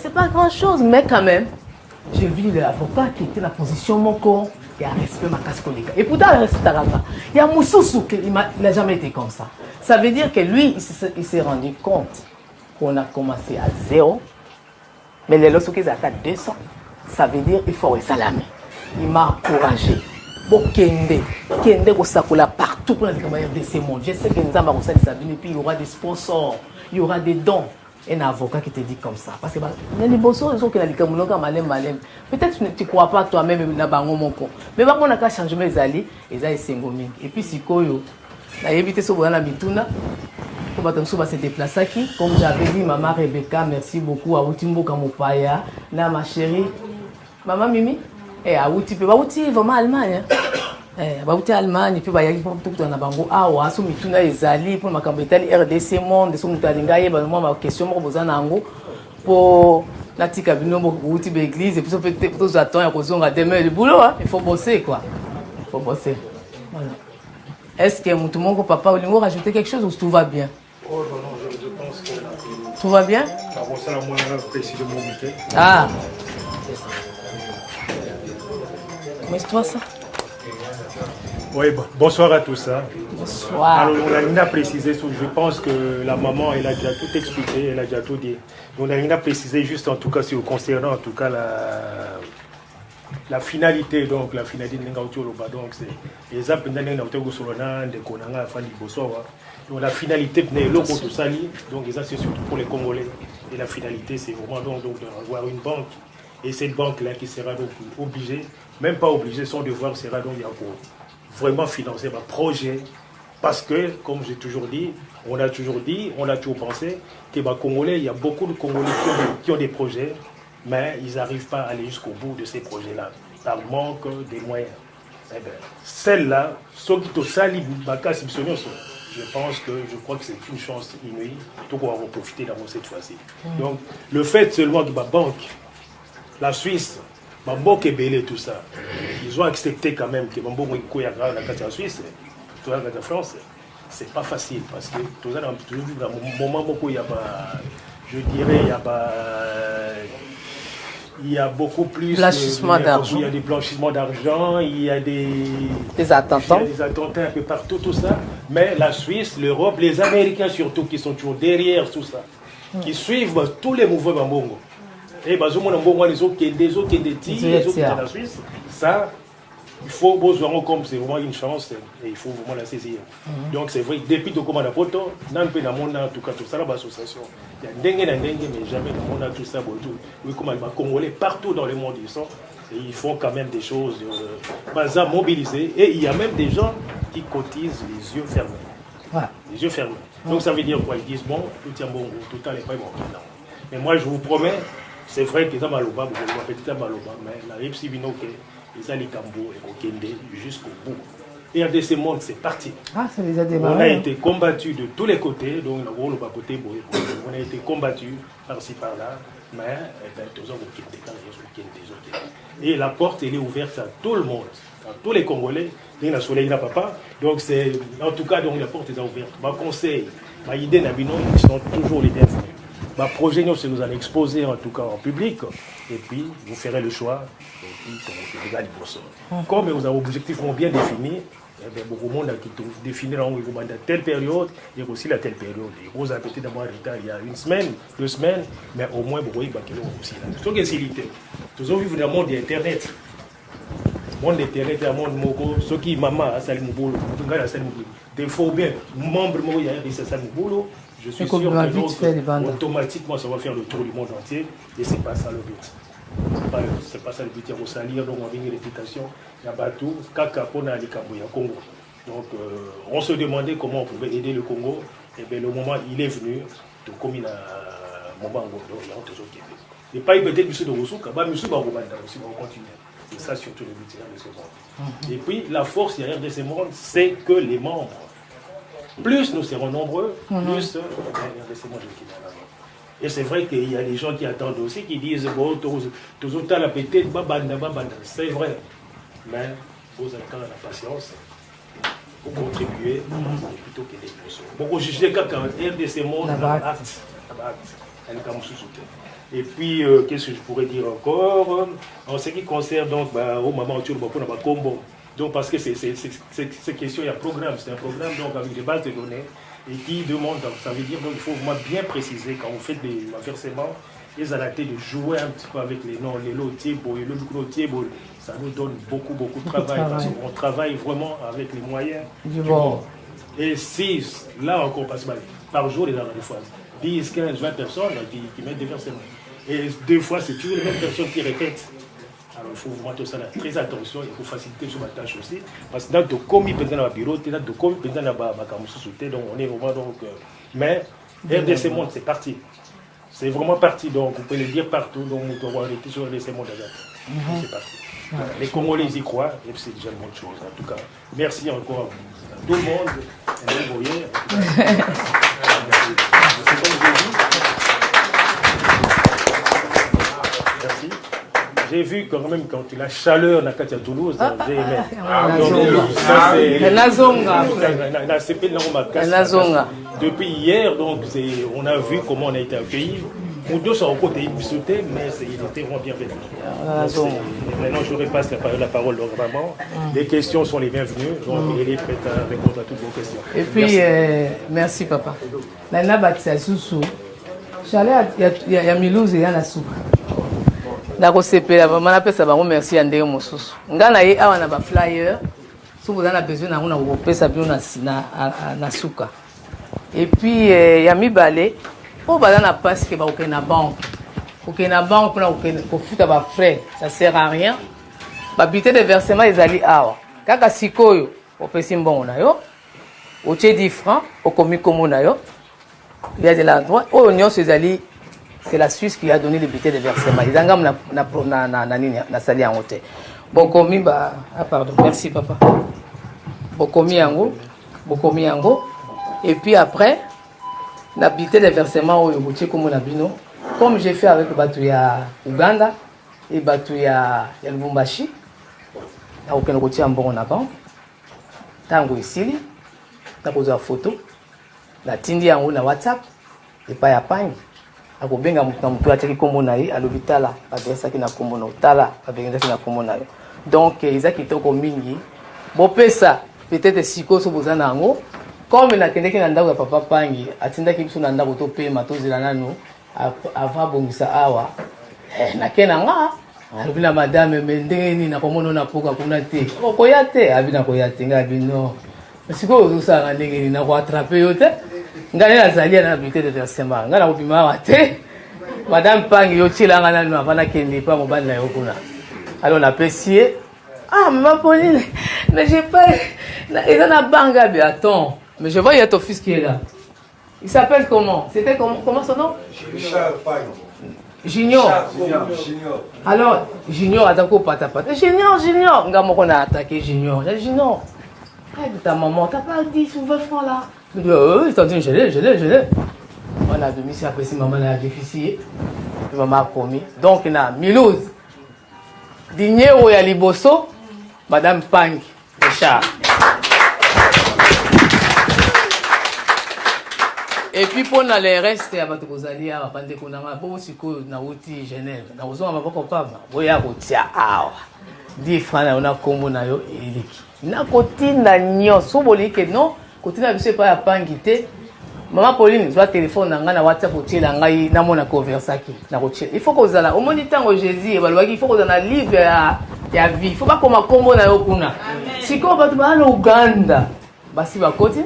c'est pas grand chose, mais quand même, j'ai vu l'avocat qui était dans la position mon corps, il y a un respect ma casse collègue. Et pourtant, il respect il y a Moussoussou, il n'a jamais été comme ça. Ça veut dire que lui, il s'est rendu compte qu'on a commencé à 0, mais les lots qui étaient à 200. Ça veut dire qu'il faut salamé. Il m'a encouragé. Bon, Kende Kosakola partout pour la de ces mondes. Je sais que nous avons ça, et puis il y aura des sponsors, il y aura des dons. Un avocat qui te dit comme ça. Parce que les bossons, ils ont peut-être que tu ne crois pas toi-même, mais on a qu'à changer les alliés, et puis si Koyo, la évité sur la Mituna, pour se déplacer qui, comme j'avais dit, maman Rebecca, merci beaucoup à Outimbo Kamopaya, ma chérie. Maman Mimi, à Outi, vraiment Allemagne. Outi Allemagne, et puis il y a tout un abango. Ah, ou à Soumituna et Zali, pour ma campagne RDC Monde, de Soumutalinga, ma question, pour la Tikabino, Outi Église, et puis peut-être j'attends, il y a demain le boulot, il faut bosser quoi. Il faut bosser. Voilà. Est-ce que mon papa ou rajouter quelque chose ou tout va bien? Oh non, je pense que... Tout va bien? Ah. Mais toi ça? Oui, bonsoir à tous. Hein. Bonsoir. Alors, on a précisé, je pense que la maman, elle a déjà tout expliqué, elle a déjà tout dit. On a précisé juste en tout cas, si vous concernant en tout cas la finalité, donc la finalité de Ngautoloba, donc c'est les appels de Ngautoloba, de Konanga, Fandi Bosowa. Donc la finalité de l'Oko Sali, donc ça c'est surtout pour les Congolais. Et la finalité, c'est vraiment donc d'avoir une banque. Et cette banque-là qui sera donc obligée, même pas obligée, son devoir sera donc pour vraiment financer un projet. Parce que, comme j'ai toujours dit, on a toujours pensé que les Congolais, il y a beaucoup de Congolais qui ont des projets, mais ils n'arrivent pas à aller jusqu'au bout de ces projets-là, par manque des moyens. Eh bien, celle-là, ceux qui ont sali, je crois que c'est une chance inouïe, tout qu'on va en profiter dans cette fois-ci. Donc, le fait seulement que ma banque, la Suisse, ma banque est belle et tout ça, ils ont accepté quand même que ma banque est la Suisse, tout ça, la France, c'est pas facile parce que tout ça, dans le moment où il y a, je dirais, il y a beaucoup plus blanchissement d'argent. Il y a des blanchissements d'argent, il y a des attentats. Des attentats un peu partout, tout ça. Mais la Suisse, l'Europe, les Américains surtout, qui sont toujours derrière tout ça, qui suivent tous les mouvements Mbongo. Et les autres qui sont dans la Suisse, ça, il faut voir comme c'est vraiment une chance et il faut vraiment la saisir. Donc c'est vrai, depuis le commandant Poto, dans le pays, en tout cas, tout ça, l'association, il y a dengue, mais jamais dans le monde, tout ça, oui, comme les Congolais, partout dans le monde, ils sont, et ils font quand même des choses, mobilisées, et il y a même des gens qui cotisent les yeux fermés. Voilà. Les yeux fermés. Donc ça veut dire quoi? Ils disent, bon, tout est bon, tout le temps, n'est pas bon. Mais moi, je vous promets, c'est vrai que ça maloba, vous allez répéter maloba, mais la Ripsi Binoke, les Alikambo et Okende jusqu'au bout. Et de ces mondes, c'est parti. Ah, ça les a démarré. On a été combattus de tous les côtés, donc on a été combattus par-ci par-là, mais et la porte elle est ouverte à tout le monde, à tous les Congolais, donc c'est en tout cas donc la porte est ouverte. Ma conseil, ma idée Nabino, ils sont toujours les bienvenus. Ma projet, c'est que vous allez exposer en tout cas en public, et puis vous ferez le choix, et puis vous regardez pour ça. Comme vous avez des objectifs bien définis, beaucoup de monde qui définit dans telle période, il y a aussi la telle période. Vous avez peut-être d'avoir il y a 1 semaine, 2 semaines, mais au moins vous voyez qu'il y a aussi là. Ce qui est facilité. Nous vivons dans le monde d'Internet. Le monde d'Internet, le monde moko, ceux qui maman a salé mon boulot, des faux bien, membres il y a des salé mon boulot. Je suis sûr que automatiquement ça va faire le tour du monde entier et c'est pas ça le but. C'est pas ça le but, il y a salir, donc on a une réputation, il y a tout, kaka pona likambo ya Congo. Donc, on se demandait comment on pouvait aider le Congo. Et bien, le moment, il est venu de commune à Mobango. Donc, il y a toujours qui est. Et pas peut-être M. de Roussouk, mais M. Barobanda aussi va continuer. C'est ça surtout le but de ce monde. Et puis, la force derrière de ce monde, c'est que les membres, plus nous serons nombreux, plus derrière de ce monde qui va. Et c'est vrai qu'il y a des gens qui attendent aussi, qui disent bon, tous autant la pété, c'est vrai. Mais vous attendez la patience pour contribuer plutôt que des personnes. Beaucoup juger quand RDC monde et puis, qu'est-ce que je pourrais dire encore en ce qui concerne donc au moment où tu le vois combo. Donc parce que c'est question, il y a un programme, c'est un programme donc avec des bases de données et qui demande, donc, ça veut dire donc il faut vraiment bien préciser quand vous faites des versements, ils arrêtent de jouer un petit peu avec les noms, les lotiers, le lotier, ça nous donne beaucoup de travail parce qu'on travaille vraiment avec les moyens du monde. Et si, là encore, passe par jour, les fois 10, 15, 20 personnes qui mettent des versements. Et des fois, c'est toujours les mêmes personnes qui répètent. Alors, il faut vraiment tout ça là, très attention, il faut faciliter sur ma tâche aussi. Parce que dans le commis, dans le bureau, dans le commis, dans le donc on est vraiment donc. Mais RDC Monde, c'est parti. C'est vraiment parti, donc vous pouvez le dire partout, donc on va arrêter sur RDC Monde. C'est parti. Voilà. Les Congolais y croient, et c'est déjà une bonne chose. En tout cas, merci encore à tout le monde. Et vous voyez, merci. J'ai vu quand même quand la chaleur dans Katia Toulouse, j'ai aimé. Depuis hier, donc on a vu comment on a été accueillis. Pour deux, ça a côté sauté, mais il était vraiment bienvenu. Maintenant, je repasse la parole donc vraiment. Les questions sont les bienvenues, donc il est prêt à répondre à toutes vos questions. Et puis, merci papa. Nana Batsa Soussou. Il y a Milouz et il y a Nassou. D'accord, c'est pas maman appelle ça bango merci à ndenge mosusu. Ngana ye awa na ba flyer. Si vous avez besoin na vous ça bien na suka. Et puis ya mibale o bala na passe que ba au na banque. Au na banque pour futa ba frais, ça sert à rien. Ba bulletin de versement ezali awa. Kaka sikoyo opesi mbongo na yo. O tche 10 francs au komi komo na yo. Il y a de l'endroit o nyonso ezali. C'est la Suisse qui a donné les bulletins de versement. Ils ont sali en hôtel. Bokomi ba pardon, merci papa. Bokomi yango. Et puis après la bulletin de versement au Yoboutier comme bino. Comme j'ai fait avec Batuya Uganda et Batuya Lubumbashi. Na aucun côté en bon na banque. Tango ici, na poser photo. La tindi yango na WhatsApp et pas ya pangi. Akobenga mutu atiki kombo na ye alobitala adresse ki na kombo na otala abenga ki na kombo na yo donc eza kitoko mingi bopesa peut-être siko so bozana ngo comme na kendeki na ndako ya papa pangi atindaki biso na ndako to pema to zela nanu ava bongisa awa na kenanga alobina madame mendeni na komono na poka kuna te okoya te abina koya te ngabino siko ozosanga ndenge na ko attraper yo te ngane nazalia na bulletin de versement ngana kopima wate madame pangi yo tshilanga nanu avana kende pa mobali na yo kuna alors na pesier maman Pauline mais j'ai pas ils ont la banque bien attends mais je vois il y a ton fils qui est là il s'appelle comment c'était comment son nom Junior alors Junior atako pata Junior ngamoko na attaquer Junior ta maman t'as pas dit sur 20 francs là. Je dis, oui, je l'ai. On a demi, c'est après si maman a déficit. Maman a promis. Donc, il y a Milouz. Dignero et Aliboso. Madame Pang. Richard. Et puis, pour le reste, il y a des choses à dire. Il y a des choses à dire. Genève. Il y a des choses à dire. Il y a 10 francs, on a combo na yo eliki. Na kotina nyonso bolike non. Kotina biso pa ya pangité. Maman Pauline, soit téléphone nanga na WhatsApp otela ngai na mona conversaki na kochela. Il faut que ozala au moni tango Jésus e balwaki il faut que ozala livre ya vie. Il faut pas koma kombo na yo kuna. Siko batu ba na Uganda. Basi bakoti.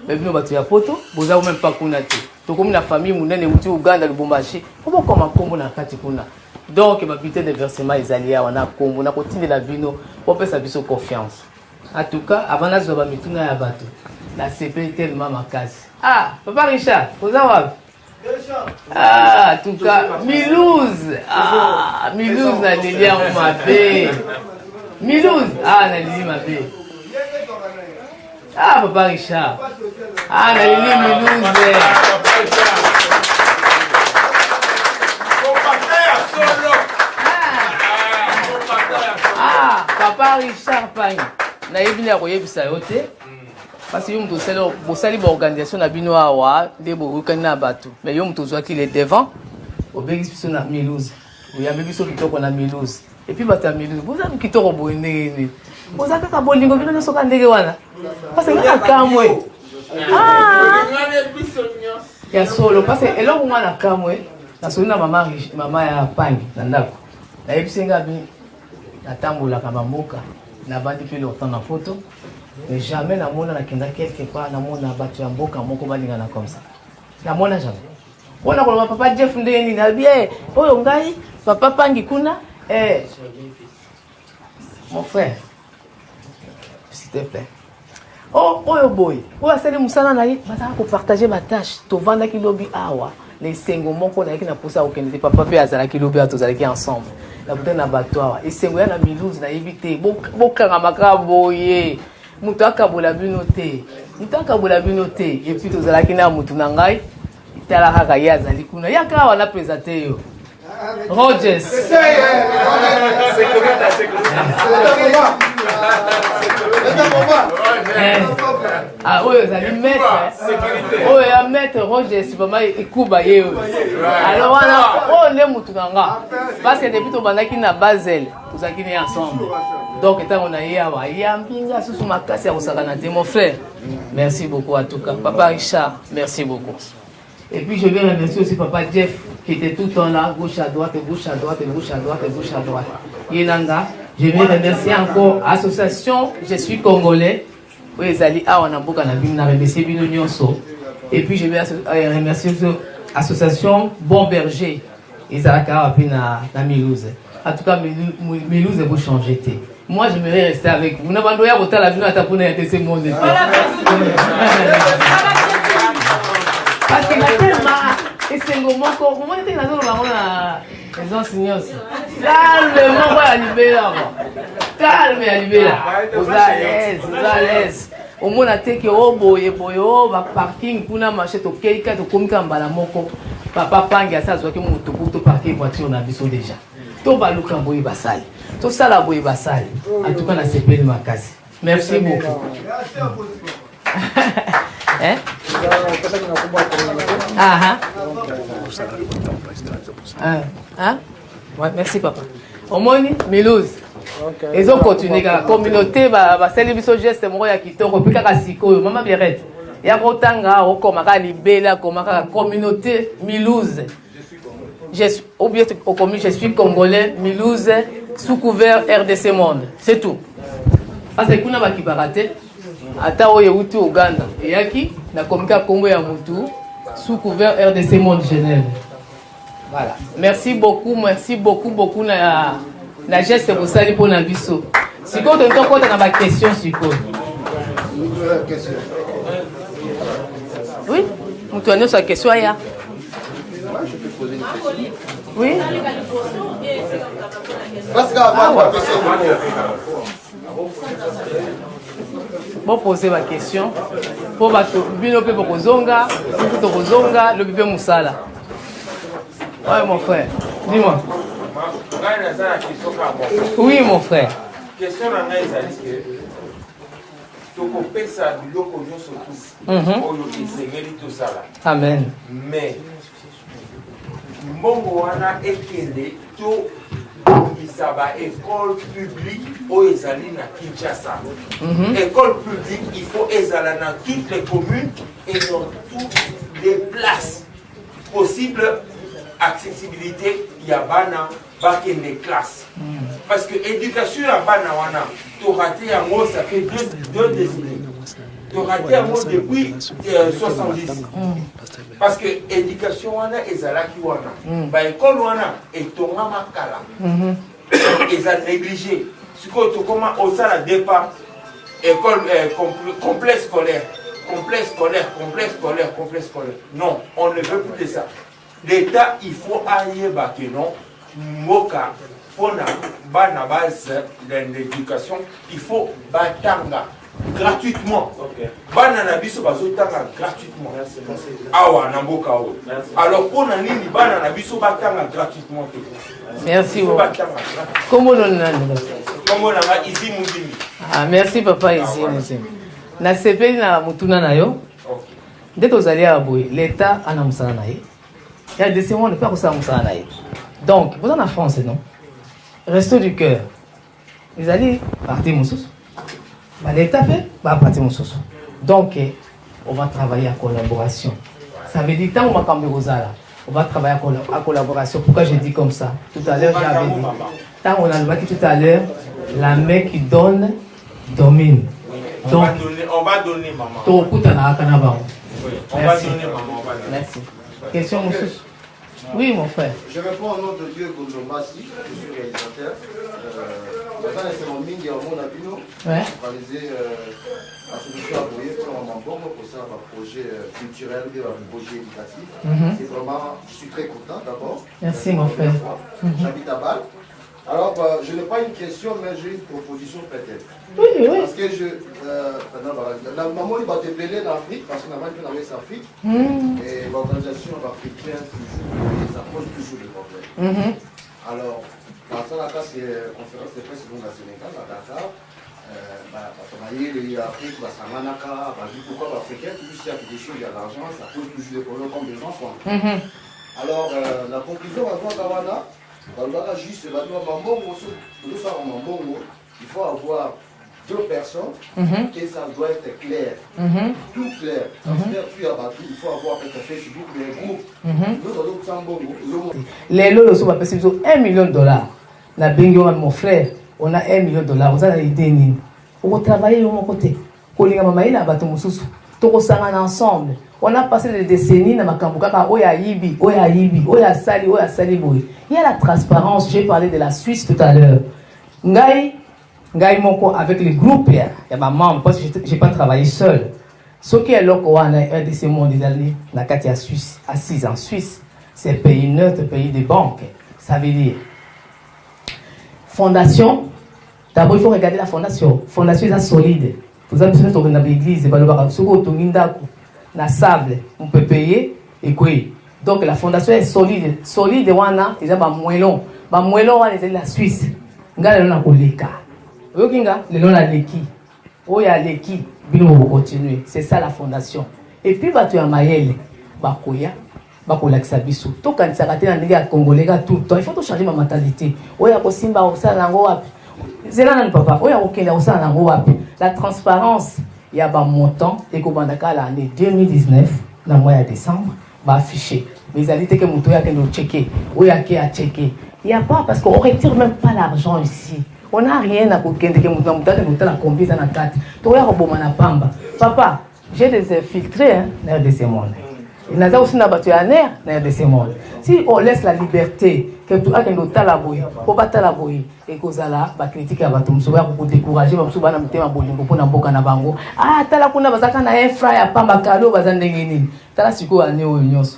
Bebino batu ya poto, boza même pas kuna te. To comme na famille munene uti Uganda Lubumbashi. Faut pas koma kombo na kati kuna. Donc ma bulletin de versement ezali ya wana kombo na kotina la bino pour pesa biso confiance. En tout cas, avant de zoba mituna ya bato, la CP tellement makasi. Ah, Papa Richard, vous avez ah, en tout cas, Milouz. Ah, Milouz na Lilia Mbappé. Milouz. Ah, na Lilia Mbappé. Ah, Papa Richard. Ah, na Lilia Milouz. Ah, Papa Richard Pagne. Na yebina koyebisa yo te. Parce que vous avez une organisation qui est mais il est devant. Vous avez une Milouz. Vous avez une Milouz. Et puis, vous avez une Milouz. Vous avez une Milouz. Vous avez une Milouz. Vous avez une Milouz. Parce que vous avez une il y a solo. Parce que là, vous avez une maman ya Pagne. La Epsenga na tambola kabamboka na bandi pe longtemps na photo. Mais jamais la mona na kenda quelque part na mona batu ya mboka moko balingana comme ça. La mona jamais. On a le papa Jeff ndeni na bien. Oyo ngai papa Pangi kuna mon frère. S'il te plaît. Oh boy. Oyo asali musala na ye bataka ko partager ma tâche. To vanda ki lobi awa. Les sengo moko na yaki na posa okende papa pe azala ki lobi atozalaki ensemble. La bouteille na batoa. Et sengo ya na Milouz na éviter. Bokanga makaboye. Mutu akabola bino te. Et puis tozalaki na mutu na ngai itala kaka ye azali kuna yaka wana présenter yo Rogers ah oyo ezali maître oyo ya maître Rogers vraiment ekuba ye alors wana oyo nde mutu na nga parce que depuis tobandaki na Basel tozalaki ne ensemble. Donc, on a eu mon frère. Merci beaucoup à tout cas. Papa Richard, merci beaucoup. Et puis, je vais remercier aussi Papa Jeff, qui était tout le temps là, gauche à droite, gauche à droite, gauche à droite, gauche à droite. Yenanga, je vais remercier encore l'association Je suis Congolais. Oui, Zali, on a beaucoup remercié Bino Nyonso. Et puis, je vais remercier l'association Bon Berger. Ils ont na Milouz. En tout cas, Milouz est vous changer. Moi, j'aimerais rester avec vous. Vous n'avez pas de la vie à taponner à ce monde. Parce qu'il a tellement. Et c'est un moment qu'on. Comment était dans les enseignants aussi. Calmement, on va libérer là. Calme à libérer. Vous à l'aise. Au moins, on a été que oh boye, va parking, pour na marché, to keika, to komika mbala moko. Papa Pangi a ça, soit que mon autobus, to parking voiture, on a besoin déjà. To baluka boye basali. Tout ça la boye basali. En tout cas, on a CP de Makasi. Merci beaucoup. Hein? Ouais, merci papa. Au moins, Milouz. Ils ont continué la communauté, va célébrer ce geste, moi, qui t'ont repris à Siko, maman Birette. Il y a Rotanga, Okomaka, Libela, Komaka, communauté Milouz. Je suis Congolais, Milouz, sous couvert RDC Monde. C'est tout. Parce que kuna bakibarate, ata oye uti Uganda, yaki na komika Congo ya mutu, sous couvert RDC Monde Genève. Voilà. Merci beaucoup na geste pour ça pour na biso. Si quand on compte na ba question siko. Oui, mutu ane sa question ya. Je peux poser une question. Oui. Bon poser ma question. Pour bino pe bokozonga, pour kozonga, le bébé musala. Ouais mon frère, dis-moi. Oui mon frère. Question na ngai ezali ke tokopesa biloko nyonso tu oyo esengeli tosala. Amen. Mais mbongo wana ekende to isaba école publique oyo ezali na Kinshasa. École publique, il faut ezala dans toutes les communes et dans toutes les places possibles. Accessibilité, il y a bana bakende classe. Parce que éducation à bana wana, tu raté un mot, ça fait deux décennies. Tu raté un mot depuis 70. Parce que éducation wana ezalaki wana. Ba école wana etonga makala. Ils ont négligé. Ce que tu commences au sala départ, école, complexe scolaire. Complexe scolaire. Non, on ne veut plus de ça. L'État, il faut aller que non. Moka, pour la base de l'éducation, il faut batanga gratuitement. Banana biso bazotanga gratuitement. Awa na mboka o. Alors pour nani ni banana biso batanga gratuitement. Merci beaucoup. Comment on a ici Muzimi. Ah merci papa ici Muzimi. Na sepeli na mutuna na yo. Dès que vous allez à Boé, l'État a namusana na ye. Il y a des sémones pas que ça namusana na ye. Donc, vous en France, non? Resto du cœur. Vous allez partir Moussous. L'État fait, va partir Moussous. Donc, on va travailler en collaboration. Ça veut dire, tant qu'on va camber Rosala, on va travailler en collaboration. Pourquoi je dis comme ça? Tout à l'heure, j'avais dit. Tant on a dit tout à l'heure, la main qui donne, domine. Donc, on va donner, maman. Oui, on va donner, maman. Merci. Question, Moussous? Oui, mon frère. Je réponds au nom de Dieu Gondombasi, je suis réalisateur. C'est mon mine, il y a mon abino. Réaliser la solution à Boyer pour un bon pour ça, un projet culturel et un projet éducatif. C'est vraiment, je suis très content d'abord. Merci, mon frère. J'habite à Bâle. Alors, je n'ai pas une question, mais j'ai une proposition peut-être. Oui. Parce que la maman il va te plaire l'Afrique, parce qu'on a mal fait dans l'Afrique. Et l'organisation africaine, ça pose toujours des problèmes. Alors, dans ce cas, c'est la conférence de presse à Sénégal, à Dakar. Parce qu'on a eu l'Afrique, Sanganaka, pourquoi l'Africain, toujours s'il y a des choses, il y a l'argent, ça pose toujours des problèmes comme des enfants. Alors, la conclusion, on va voir Gawana. Juste, il faut avoir deux personnes et ça doit être clair. Tout clair. Il faut avoir un Facebook, les lots sont pas $1 million. La bingo, mon frère, on a $1 million. Vous avez l'idée. On va travailler de mon côté. Ensemble. On a passé des décennies dans Makambuka, Oya Yibi, Oya Sali, Boy. Il y a la transparence, j'ai parlé de la Suisse tout à l'heure. Ngai Moko avec le groupe, il y a ma maman, parce que je n'ai pas travaillé seul. Ce qui est là, un de ces mondes des années, Nakatia Suisse, assise en Suisse, c'est pays neutre, pays des banques. Ça veut dire fondation. D'abord, il faut regarder la fondation. Fondation est solide. Vous avez besoin de l'église, na sable, on peut payer et quoi. Donc la fondation est solide. Solide, wana, ils ont moellon. Moellon, c'est la Suisse. Nga le ko leka. Yokinga, le nom la leki. Oya leki, bino va continuer. C'est ça la fondation. Et puis batu ya mayele, bakoya, bakolakisa biso. To kan sakate na ndenge ya congolais tout le temps. Il faut to changer ma mentalité. Oya ko simba osala nango wapi. Zela na papa, oya ko kenda osala nango wapi. La transparence. Il y a un montant et que l'année 2019, dans le mois de décembre, va afficher. Mais ils ont dit que nous avons checké. Où il y a checké. Il n'y a pas, parce qu'on ne retire même pas l'argent ici. On n'a rien à coquer. Nous avons la combien dans la carte. Papa, j'ai des infiltrés dans RDC Monde. Il y a aussi battu à nerf dans RDC Monde. Si on laisse la liberté, que tout a une talaboy, pour pas talaboy, et que ça là, va critiquer à bateau, pour décourager, va souba na mutema bolingo, pour n'importe na bango. Ah, talakuna bazaka na un frère à pamba kalo, bazandengeni. Talasiko a néo unios,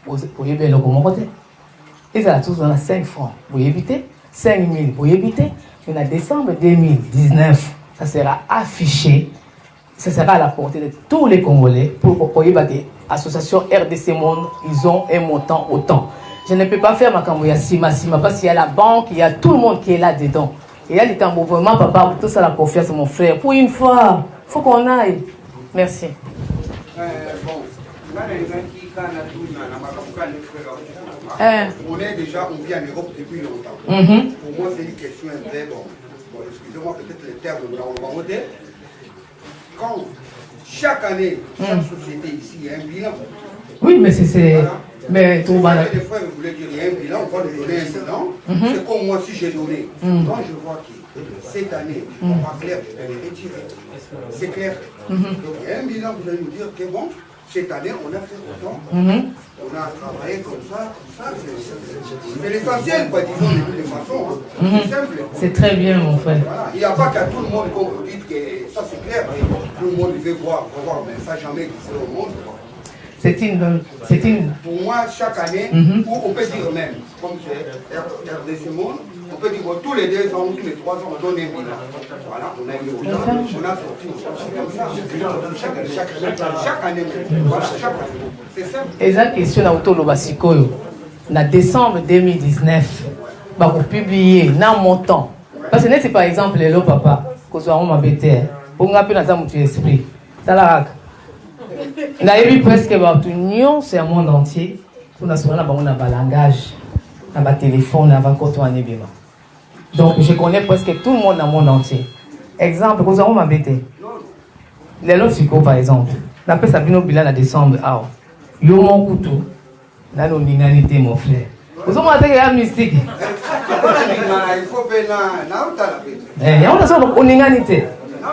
pour y bien le comment côté. Et ça, tous on a 5 francs, pour y éviter, 5 000 pour y éviter. En décembre 2019, ça sera affiché, ça sera à la portée de tous les Congolais pour y battre. Association RDC Monde, ils ont un montant autant. Je ne peux pas faire ma camouya sima parce qu'il y a la banque, il y a tout le monde qui est là-dedans. Et il y a les tambours, vraiment, papa, tout ça, la confiance, mon frère. Pour une fois, il faut qu'on aille. Merci. On est déjà, on vit en Europe depuis longtemps. Pour moi, c'est une question un peu, bon, excusez-moi, peut-être les termes, on va voter. Quand chaque année, chaque société ici, il y a un bilan. Oui, mais c'est... Voilà. Mais tout va... Des fois, vous voulez dire, il y a un bilan, on va lui donner un bilan. C'est comme moi, si j'ai donné. Quand je vois que cette année, on va clair, je vais les retirer. C'est clair. Donc, il y a un bilan, vous allez nous dire que bon, cette année, on a fait autant. On a travaillé comme ça. C'est l'essentiel, quoi, disons, de toutes les façons. Hein. C'est simple. C'est très bien, mon frère. Voilà. Il n'y a pas qu'à tout le monde, comme vous dites, que ça c'est clair. Tout le monde veut voir, mais ça jamais existé au monde. C'est une... Pour moi, chaque année, on peut dire même, comme c'est RDC Monde, on peut dire bon, tous les 2 ans ou tous les 3 ans, on donne un bilan. Voilà, on a eu on a sorti comme ça. Chaque année, voilà, chaque année. C'est simple. Et la question na Otoloba Sikoyo, na décembre 2019, bah pour publier dans mon temps. Parce que c'est par exemple le papa, que soit on m'embêtait, pour nous appeler dans un mouton esprit. Ça la on a eu presque l'union, c'est un monde entier. Pour nous souvent on a un langage, on a un téléphone, on a un compte en ébima. Donc je connais presque tout le monde dans le monde entier. Exemple, que soit on m'embêtait. Les lots psycho par exemple, d'après Sabino Bilan en décembre, yo mon couteau, là nous l'inanité mon frère. Vous avez dit qu'il y a mystique. Il faut payer il y a une inanité.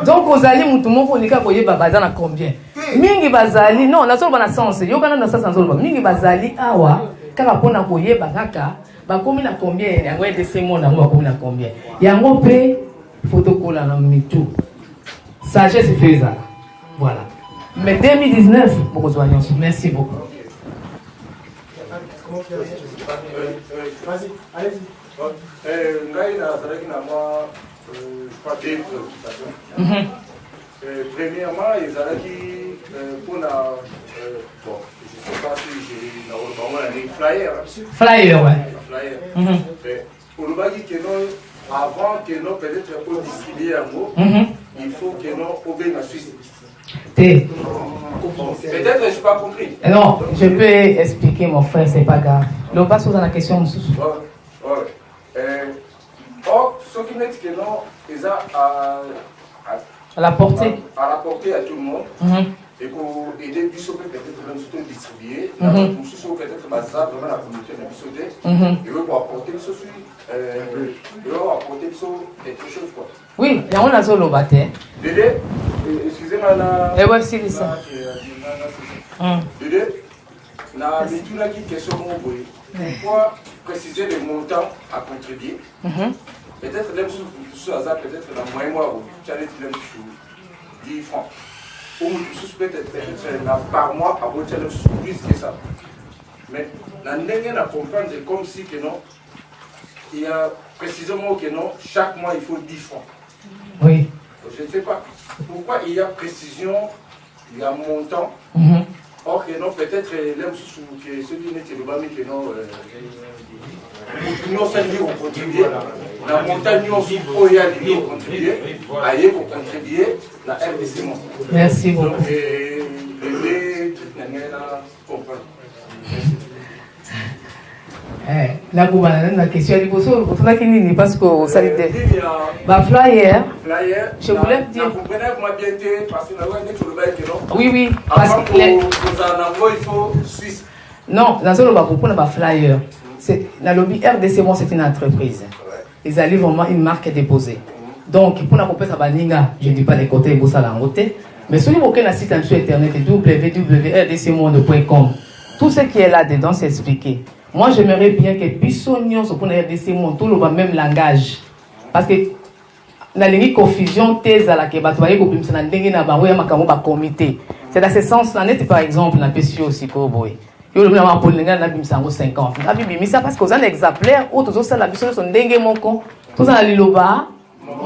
Donc aux alliés, tout le monde faut nika koye babazana combien. Mingi bazali non, na solo bana sens. Yo kana na sens solo. Mingi bazali awa kaka pona koye bakaka ba komi na combien yango de ces mots na ba komi na combien. Yango pe photo kola na mitu. Sagesse fait ça. Voilà. Mais 2019, beaucoup de soignants. Merci beaucoup. Vas-y, allez-y. Je crois deux préoccupations. Premièrement, ils allaient pour la. Bon, je ne sais pas si j'ai un flyer. Flyer, ouais. Flyer. Pour le bagage que nous, avant que nous peut-être pour distribuer un mot, il faut que nous obéissions à Suisse. Peut-être je n'ai pas compris. Non, je peux expliquer, mon frère, c'est pas grave. Le passe dans la question. Or, ce qui met que non, ils à la portée. À la portée à tout le monde. Et pour aider Bissot peut-être même surtout distribuer. Pour ceux peut-être ça vraiment la communauté de Bissot. Et pour apporter Bissot, apporter Bissot quelque chose quoi. Oui, il y a un azolo bâté. Dédé, excusez-moi là. Et voici ça. Dédé, na mituna qui question mon boy. Pourquoi préciser les montants à contribuer? Peut-être même sous hasard, peut-être dans moins mois, tu as les 10 francs. Ou peut-être par mois, à votre plus que ça. Mais la dernière à comprendre, c'est comme si que non, il y a précisément que non, chaque mois il faut 10 francs. Oui. Je ne sais pas pourquoi il y a précision, il y a montant. Or que non, peut-être l'homme que celui qui le bami que non, nous sommes pour contribuer. La montagne nous sommes pour contribuer. Aïe pour contribuer la RDC. Merci beaucoup. Donc, comprendre. La question est posée parce que vous savez flyer. Je voulais dire. Oui, parce que il faut Suisse. Non, dans ce cas, beaucoup de flyer. La lobby RDC, c'est une entreprise. Ils allaient vraiment une marque déposée. Donc, pour la couper ça je ne dis pas les côtés, vous ça côté. Mais si vous avez un site internet www.rdcmonde.com, tout ce qui est là-dedans, c'est expliqué. Moi, j'aimerais bien que Bissonion soit pour RDC Monde, tout le même langage. Parce que dans la confusion, thèse à la comité. C'est dans ce sens-là, par exemple, dans le PCO aussi, yo le mama polinga na bimsango 50 na bimisa parce que aux un exemplaire autres aussi la biso son ndenge moko tout ça liloba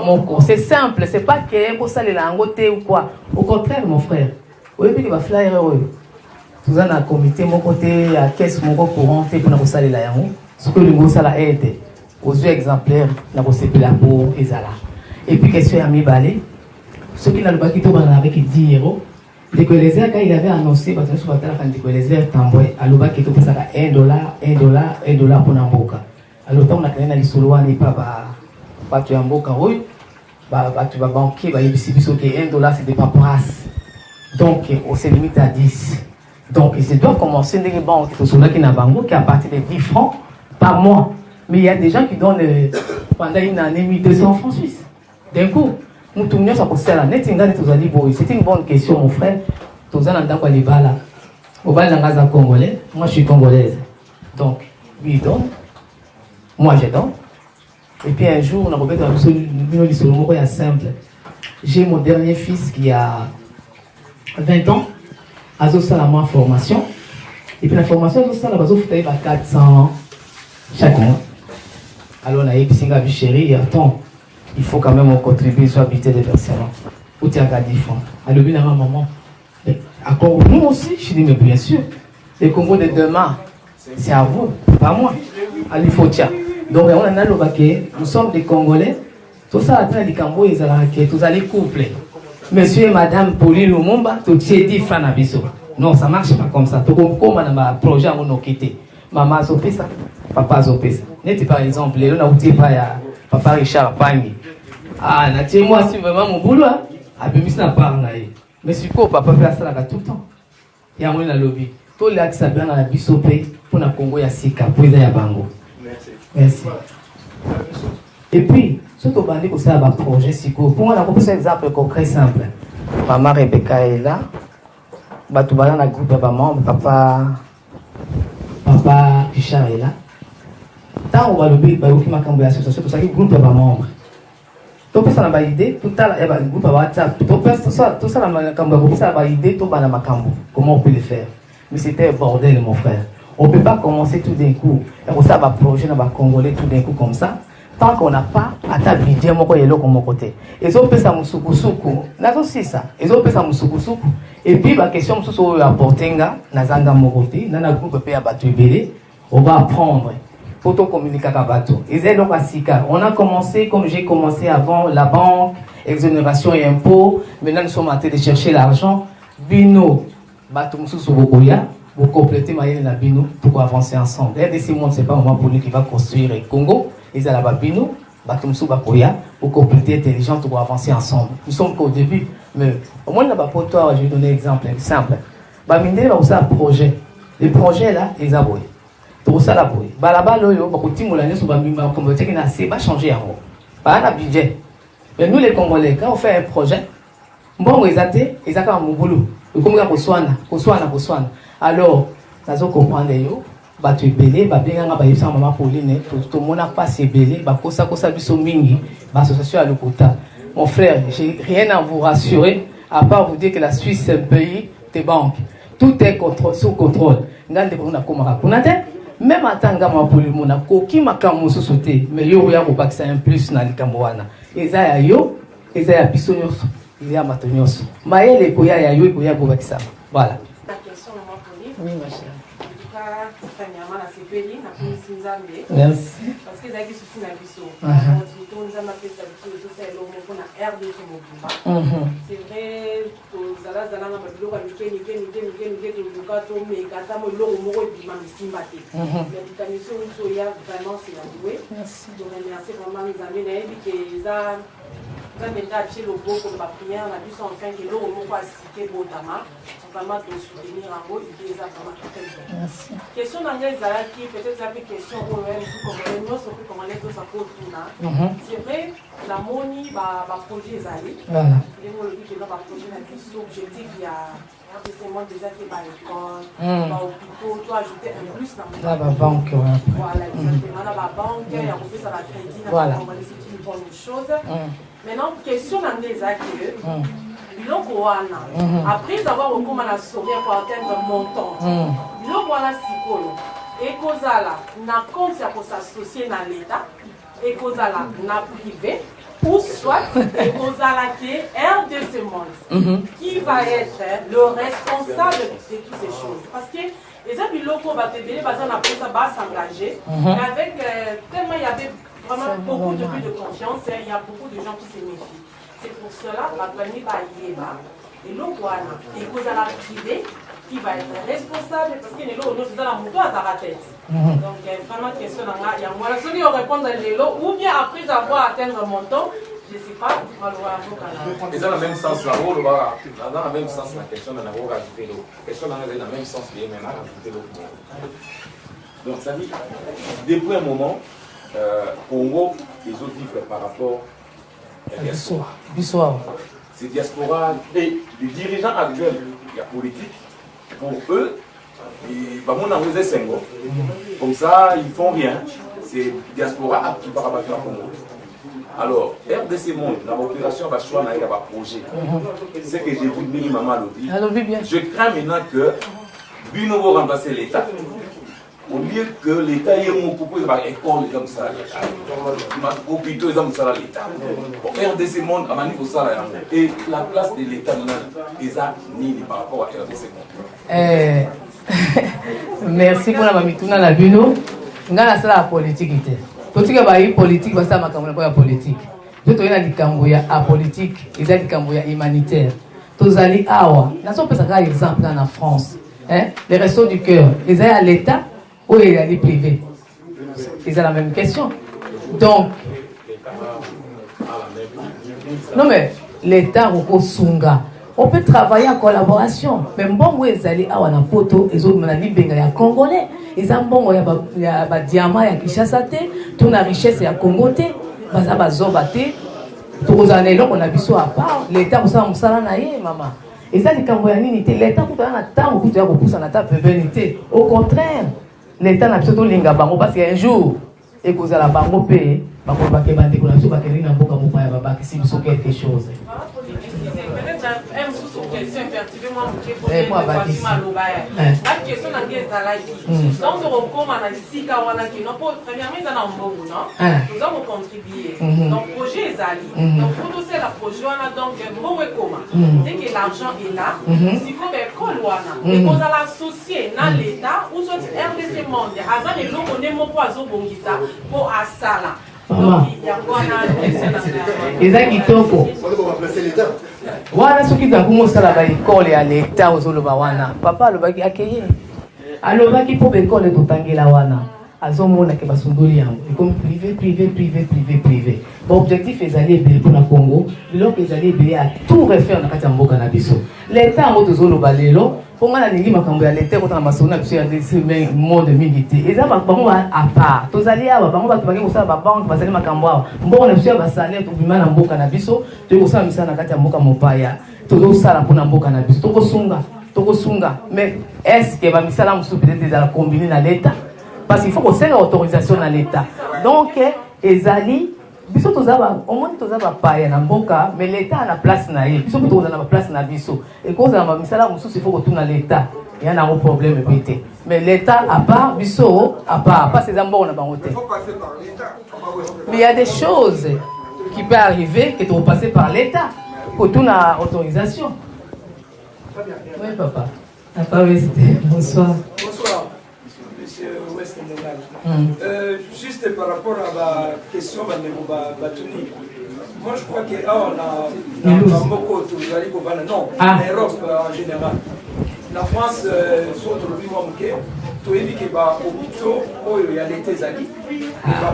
moko c'est simple, c'est pas que pour ça les langoté ou quoi, au contraire mon frère oui puis va flyer tout ça na comité mon côté à caisse moko courant pour na ça la yango ce que le ça la aide aux yeux exemplaires na ko sepela pour ezala et puis question ya mibale ceux qui na le bakito bana avec 10 €. Quand il avait annoncé, quand il a dit que ça $1 pour Namboka. Alors, on a créé pas tu Namboka, tu vas banquer, $1 c'est des paperasses. Donc, on se limite à 10. Donc, il doit commencer des banques qui à partir de 10 francs par mois. Mais il y a des gens qui donnent pendant une année 1200 francs suisses. D'un coup. C'est une bonne question, mon frère. Au bal d'un congolais, moi je suis congolaise. Donc, lui il donne, moi je donne. Et puis un jour, on a repris dans le simple. J'ai mon dernier fils qui a 20 ans, à Zosalama formation. Et puis la formation, Zosalama, il y a 400 chaque mois. Alors on a dit, chérie, attends, il faut quand même contribuer sur l'habitude des personnes. Où tu as gardé fond. Alors, lui, maman. Encore nous aussi, je dis, mais bien sûr, le Congo de demain, c'est à vous, pas moi. À l'Ifotia. Donc, on a le baquet, nous sommes des Congolais. Tout ça, attends, les Cambo, ils allaient tous allés coupler. Monsieur et madame Pauline Lumumba, tout est dit, Fanabiso. Non, ça ne marche pas comme ça. Tout comme on a un projet, on a quitté. Maman a fait ça, papa a fait ça. N'était par exemple, on a oublié papa Richard Pagny. Ah, moi, c'est vraiment mon boulot. Ah, mais je ne pas mais si papa fait ça tout le temps. Il y a un lobby. Tout le qui s'appelle dans la Bissopé pour le Congo, il y a Sika, pour les Bango. Merci. Et puis, surtout, on va dire que c'est un projet Siko. Pour moi, on a un exemple concret simple. Maman Rebecca est là. Tout le monde dans le groupe de membres. Papa Richard est là. Tant on va le dire, il y a une association, tout ça, il y a un groupe de membres. Tout ça, on a une idée, tout ça, il y a un groupe de WhatsApp. Tout ça, on a une idée, tout ça, comment on peut le faire. Mais c'était un bordel, mon frère. On ne peut pas commencer tout d'un coup. Et ça va projet dans le Congolais tout d'un coup comme ça. Tant qu'on n'a pas à ta budget, moi, il y a l'autre comme côté. Et ça, on peut ça, moussoukoussoukou. N'a aussi ça. Et ça, on peut ça, moussoukoussoukou. Et puis, la question, c'est sur la portenga, nazanga mon côté, dans le groupe pays à battu belé, on va apprendre. Pour communiquer avec bateau. On a commencé, comme j'ai commencé avant, la banque, exonération et impôts. Maintenant, nous sommes en train de chercher l'argent. Bino, bateau Moussou Bokoya, vous complétez la Bino pour avancer ensemble. RDC Monde, ce n'est pas un moment pour nous qui va construire le Congo. Ils ont la Bino, bateau Moussou Bokoya, pour compléter intelligent pour avancer ensemble. Nous sommes qu'au début, mais au moins, là-bas, pour toi, je vais donner un exemple simple. Baminde va aussi un projet. Les projets là, ils abouillent. Tout ça là, là-bas, va changer en haut. Pas un budget. Mais nous, les Congolais, quand on fait un projet, bon, ils ont un boulot. Comme alors, nous allons comprendre, tu es belé, maman Pauline, tout le monde n'a pas ces belé, l'association à l'Okota. Mon frère, j'ai rien à vous rassurer, à part vous dire que la Suisse, c'est un pays de banques. Tout est sous contrôle. Même en tant que pour le monde, qui m'a comme sauté, mais yo ya ko c'est un plus na likamwana. Eza yo, eza ya bisonyos, il y a matonyos. Maele ko ya yo ko ya ko bakisa. Voilà. La question maman Pauline. Oui, ma chère. En tout cas, Tanyama na sepeli na polisi nzambe. Merci. Parce que zaki souci na biso. On nous a appelé ça biso c'est le mot qu'on a RD sur mon combat. C'est vrai to zala na mabilo ka mikeni to lukato me kata mo lo mo ko bima misimbate. Mais la mission so ya vraiment c'est la douée. Merci. Donc merci vraiment mes amis na ebi que za maintenant chez le beau comme la prière na biso enfin que lo mo ko citer botama. Vraiment de soutenir en haut et des vraiment très bien. Merci. Question d'anglais qui peut-être la question où même comme nous sommes comme on est tous à côté là. C'est vrai la moni va projet zali. Voilà. Les mots le dit que va projet na biso objectif il y a forcément déjà qui va école, va hôpital, toi ajouter un plus dans la banque. Voilà, exactement dans la banque, il y a aussi ça la crédit, voilà. C'est une bonne chose. Maintenant question d'anglais qui biloko wana après avoir recours à la sourire pour atteindre un montant biloko wana sikoyo ekozala na compte ya s'associer na l'état ekozala na privé ou soit ekozala ke RDC Monde qui va être le responsable de toutes ces choses parce que les biloko batebele baza na posa ba s'engager mais avec tellement il y avait vraiment beaucoup de plus de confiance il y a beaucoup de gens qui se méfient. C'est pour cela que la famille va y aller. Et l'eau, voilà. Et vous allez privé qui va être responsable parce que l'eau, nous sommes dans la moto à la tête. Donc, vraiment, question il y a moi, celui qui répond à l'eau, ou bien après avoir atteint un montant, je ne sais pas, malheureusement. Et dans le même sens, dans le même sens, la question de la rajouter l'eau. La question dans le même sens, il y a maintenant rajouter l'eau. Donc, ça dit, depuis un moment, Congo, les autres vivent par rapport à la diaspora. Ces diasporas et les dirigeants actuels, il y a politique, pour eux, Et bah mon amour c'est comme ça ils font rien. C'est diaspora qui part à Congo. Alors, RDC Monde, la population va choisir un projet. C'est que j'ai vu minimum à l'objet. Je crains maintenant que Bino va remplacer l'État. Au lieu que l'État ait un propos de l'école comme ça, l'hôpital comme ça, l'État. RDC Monde, à niveau ça, et la place de l'État, ils ont ni par rapport à RDC Monde. Merci pour la mamituna la Bino. Nga na sala politique ite. Politique ba yi politique ba sa makambo na politique. Toto ina likambo ya apolitique, eza likambo ya humanitaire. Tozali awa. Na so pesa ka exemple en France, hein, les restos du cœur, ils à l'état ou ils à privé. Ils ont la même question. Donc non mais l'état roko sunga. On peut travailler en collaboration. Mais bon, où ils allaient à Wanapoto, ils ont dit benga ya congolais. Ils ont bon il y a diamant ya Kinshasa te, toute la richesse ya Congo te, baza bazoba te. Tous les années là on a biso à part, l'état pour ça musala na ye maman. Et ça dit kambo ya nini te, l'état pour na temps pour ya kopusa na ta peuplité. Au contraire, l'état na biso to linga bango parce qu'un jour et cause la bango pe, bango ba ke bande ko na biso ba ke na mboka mo pa ya ba si biso quelque chose. Question effectivement la question n'a pas donc on a ici premièrement ils en ont nous avons contribué donc projet est allé donc pour nous c'est la projet on a donc bon comment dès que l'argent est là il faut école et qu'on a l'associer dans l'état ou soit RDC Monde avant les gens on est mon poison bon guitare pour asala. Eza kitoko wana soki takumosala baekole ya leta ozoloba wana papa alobaki akeye alobaki mpo baekole totangela wana azomonake basundoli yango ekomi privé baobjectif ezali ebele mpona Congo biloko ezali ebele ya tout refaire na kati ya mboka na biso leta yango tozoloba lelo mpo nga nalingi makambo ya leta ekota na masolo na biso ya monde mingi te eza bango a part tozali awa bango bato bake kosala babanke bazali makambo awa mbongo na biso ya basalaire tobima na mboka na biso toyei kosala misala na kati ya mboka mopaya tozosala mpona mboka na biso tokosunga mais est-ce que bamisala mosusu peut-être ezala combine na leta parce qu'il faut kosenga autorisation na leta donc ezali biso tozaba omoni tozaba paya na mboka mais l'état na place na ye biso tozana na place na biso et kozala ma misala mususu il faut retourner na l'état il y a un problème pété mais l'état à part biso à part pas ces ambons na bango te mais il y a des choses qui peuvent arriver que tu passer par l'état pour tout na autorisation. Oui papa. Papa West, bonsoir. Bonsoir. Monsieur West juste par rapport à la question de Batuni, moi je crois que là on a beaucoup de non, l'Europe en général. La France, surtout le mois où tu as dit que au il y a des amis,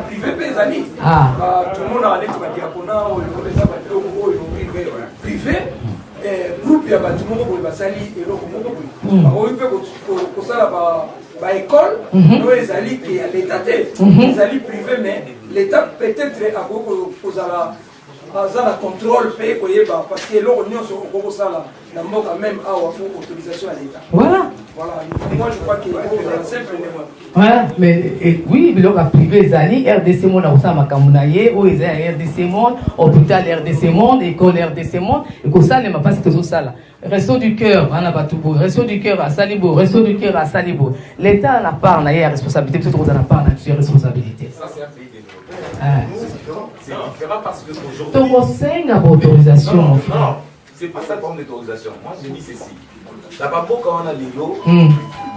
privé des amis. Tout le monde a dit que diaconat privé. Groupe ya batu moko boye basali eloko moko boye bakoki mpe kosala baekole oyo ezali ke ya leta te ezali privé mais l'état peut-être akoki kozala aza na contrôle mpe koyeba parce que eloko nyonso okoki kosala na mboka même awa fo autorisation ya l'état. Voilà, moi je crois que c'est simple. Voilà, mais oui, biloko ya privé ezali RDC Monde akosala makambo na ye oyo eza ya RDC Monde, hôpital RDC Monde, école RDC Monde ekosalema mpasi tozosala resto du cœur wana bato boye resto du cœur asali boye resto du cœur asali boye l'état na part na ye ya responsabilité biso tokozala na part na biso ya responsabilité. Ça c'est un pays développé. C'est différent parce que aujourd'hui tokosenga baautorisation. Non, c'est pas ça comme d'autorisation. Moi je dis ceci. D'abord quand on a l'îlot,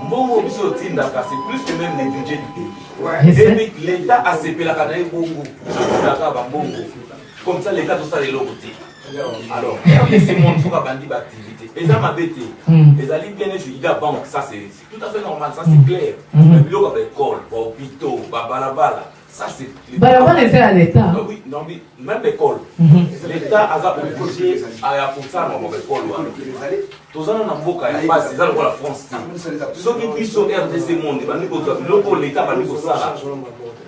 Mbongo biso tindaka c'est plus que même les budgets du pays. Et puis l'État a cépé la canaille Bongo. Comme ça l'État tout ça les logotés. Alors, c'est mon tour à bandi d'activité. Et ça m'a bêté. Les alliés bien étudiés à banque, ça c'est tout à fait normal, ça c'est clair. Le bureau avec école, hôpital, balabala. Ça c'est. Balabala c'est à l'État. Oui, non mais même l'école. L'État a obligé à pour ça dans l'école. Tous les ans on a pas c'est ça la France. Ceux qui puissent au RDC Monde, l'État va nous ça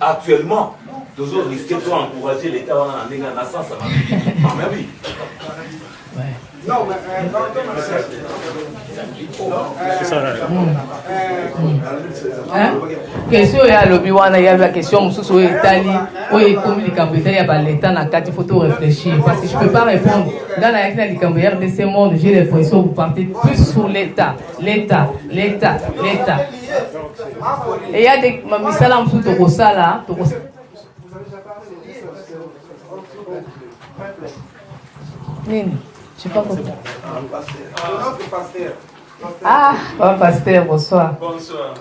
actuellement. Toujours risquer de encourager l'État en ayant un sens à ma vie. Mais oui. Non, mais C'est ça là. Question ya lobby wana ya la question mususu o etali o ekomi likambo etali ya ba l'état na kati faut réfléchir parce que je peux pas répondre dans la yakina likambo ya RDC monde j'ai l'impression que vous partez plus sur l'état et il y a des misala mususu tokosala Nini? Je sais pas quoi. Ah, pasteur, bonsoir. Bonsoir.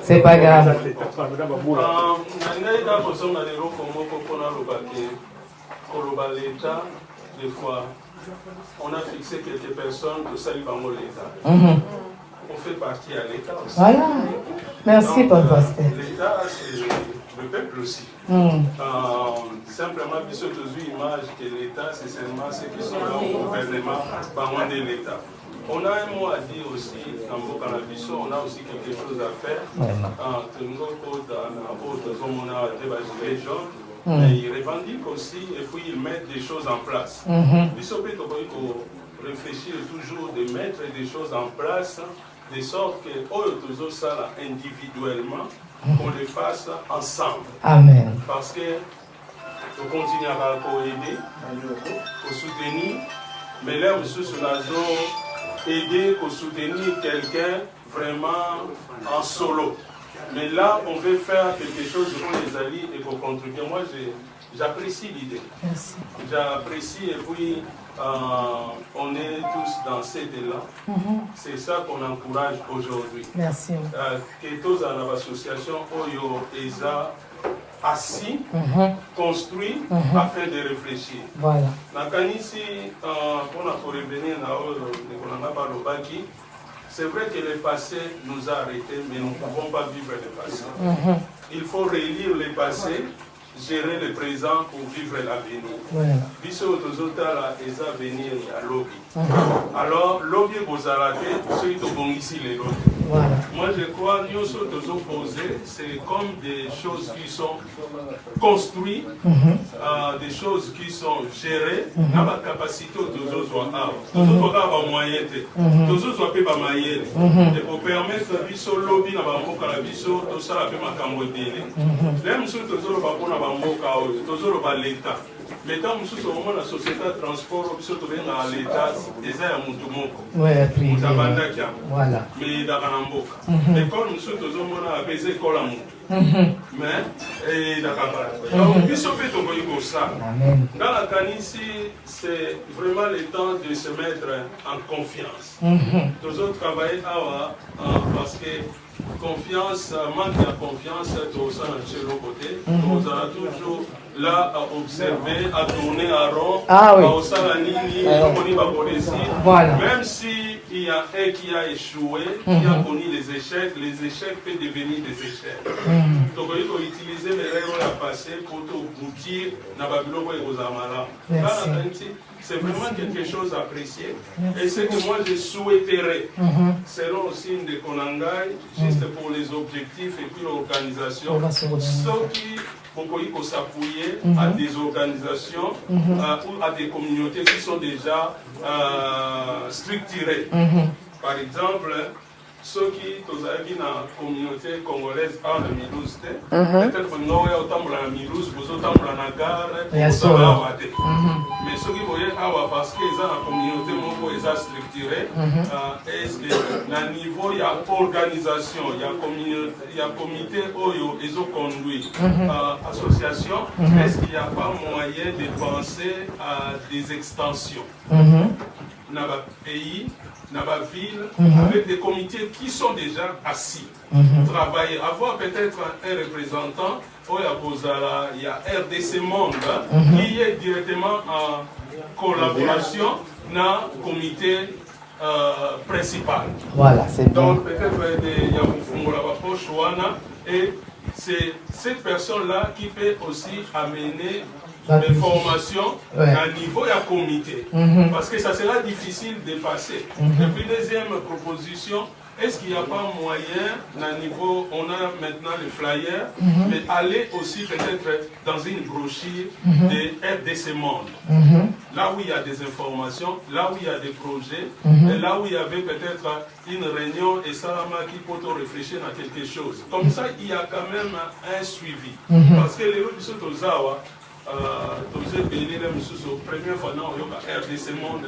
C'est pas grave. Des fois, on a fixé quelques personnes de salut par l'État. On fait partie à l'État aussi. Voilà. Merci, pasteur. L'État, c'est le peuple aussi. Simplement, puis surtout image que l'État, c'est seulement ceux qui sont là au gouvernement, par moins de l'État. On a un mot à dire aussi, dans vos cannabis, on a aussi quelque chose à faire. Mais ils revendiquent aussi et puis ils mettent des choses en place. Il faut réfléchir toujours de mettre des choses en place, de sorte que, toujours ça individuellement, qu'on les fasse ensemble. Amen. Parce que on continuera à aider, à soutenir, mais là, monsieur, sur la zone, aider, à soutenir quelqu'un vraiment en solo. Mais là, on veut faire quelque chose pour les alliés et pour contribuer. Moi, j'apprécie l'idée. J'apprécie et puis on est tous dans cet élan. C'est ça qu'on encourage aujourd'hui. Merci. Que tous dans l'association Oyo ESA assis, construit afin de réfléchir. Voilà. C'est vrai que le passé nous a arrêtés, mais nous ne pouvons pas vivre le passé. Il faut relire le passé, gérer le présent pour vivre l'avenir. Biso tozotala eza venir à lobby. Alors lobby bozalate ceux qui ont ici les lobby. Moi je crois que nous sommes opposés, c'est comme des choses qui sont construites, des choses qui sont gérées, à la capacité de avoir moyen, de pas moyen, et pour permettre biso lobby na bango kala biso to sala pe makambo délé. Même si tozo ba pona bangoka oyo tozo ba l'État. L'État mususu au la société de transport biso to benga l'État eza ya mutu moko. Voilà. Mais dans la mboka. L'école mususu tozo mona apaiser école à mutu. Mais donc biso pe to koyiko ça. Dans la canisi c'est vraiment le temps de se mettre en confiance. Tozo travailler parce que confiance, manque de confiance, tout ça de l'autre côté. Nous allons toujours là à observer, à tourner à rond, même s'il y a un qui a échoué, qui a connu les échecs peuvent devenir des échecs. Donc il faut utiliser les règles à passer pour aboutir dans Babylone et aux Amara. C'est vraiment quelque chose d'apprécié. Et ce que moi je souhaiterais, selon aussi une de Konangai, juste pour les objectifs et puis l'organisation, ceux qui faut s'appuyer à des organisations ou à des communautés qui sont déjà structurées. Par exemple, ceux qui sont dans la communauté congolaise en Milouz, peut-être que nous avons la Milouz, vous avez la gare, vous avez mais ceux qui voyaient parce qu'ils ont la communauté structurée, est-ce que à niveau il y a organisation, il y a comité ils ont conduit, association, est-ce qu'il n'y a pas moyen de penser à des extensions dans le pays, dans la ville, avec des comités qui sont déjà assis, travailler, avoir peut-être un représentant, il y a RDC Monde qui est directement en collaboration dans le comité principal. Voilà, c'est bien. Donc peut-être il y a un poche et c'est cette personne-là qui peut aussi amener de formation à niveau et à comité. Parce que ça sera difficile de passer. Et puis, deuxième proposition, est-ce qu'il n'y a pas moyen, à niveau, on a maintenant les flyers, mais aller aussi peut-être dans une brochure de RDC Monde. Là où il y a des informations, là où il y a des projets, et là où il y avait peut-être une réunion et Salama qui peut réfléchir à quelque chose. Comme ça, il y a quand même un suivi. Parce que les autres Tozawa, première fois dans RDC Monde,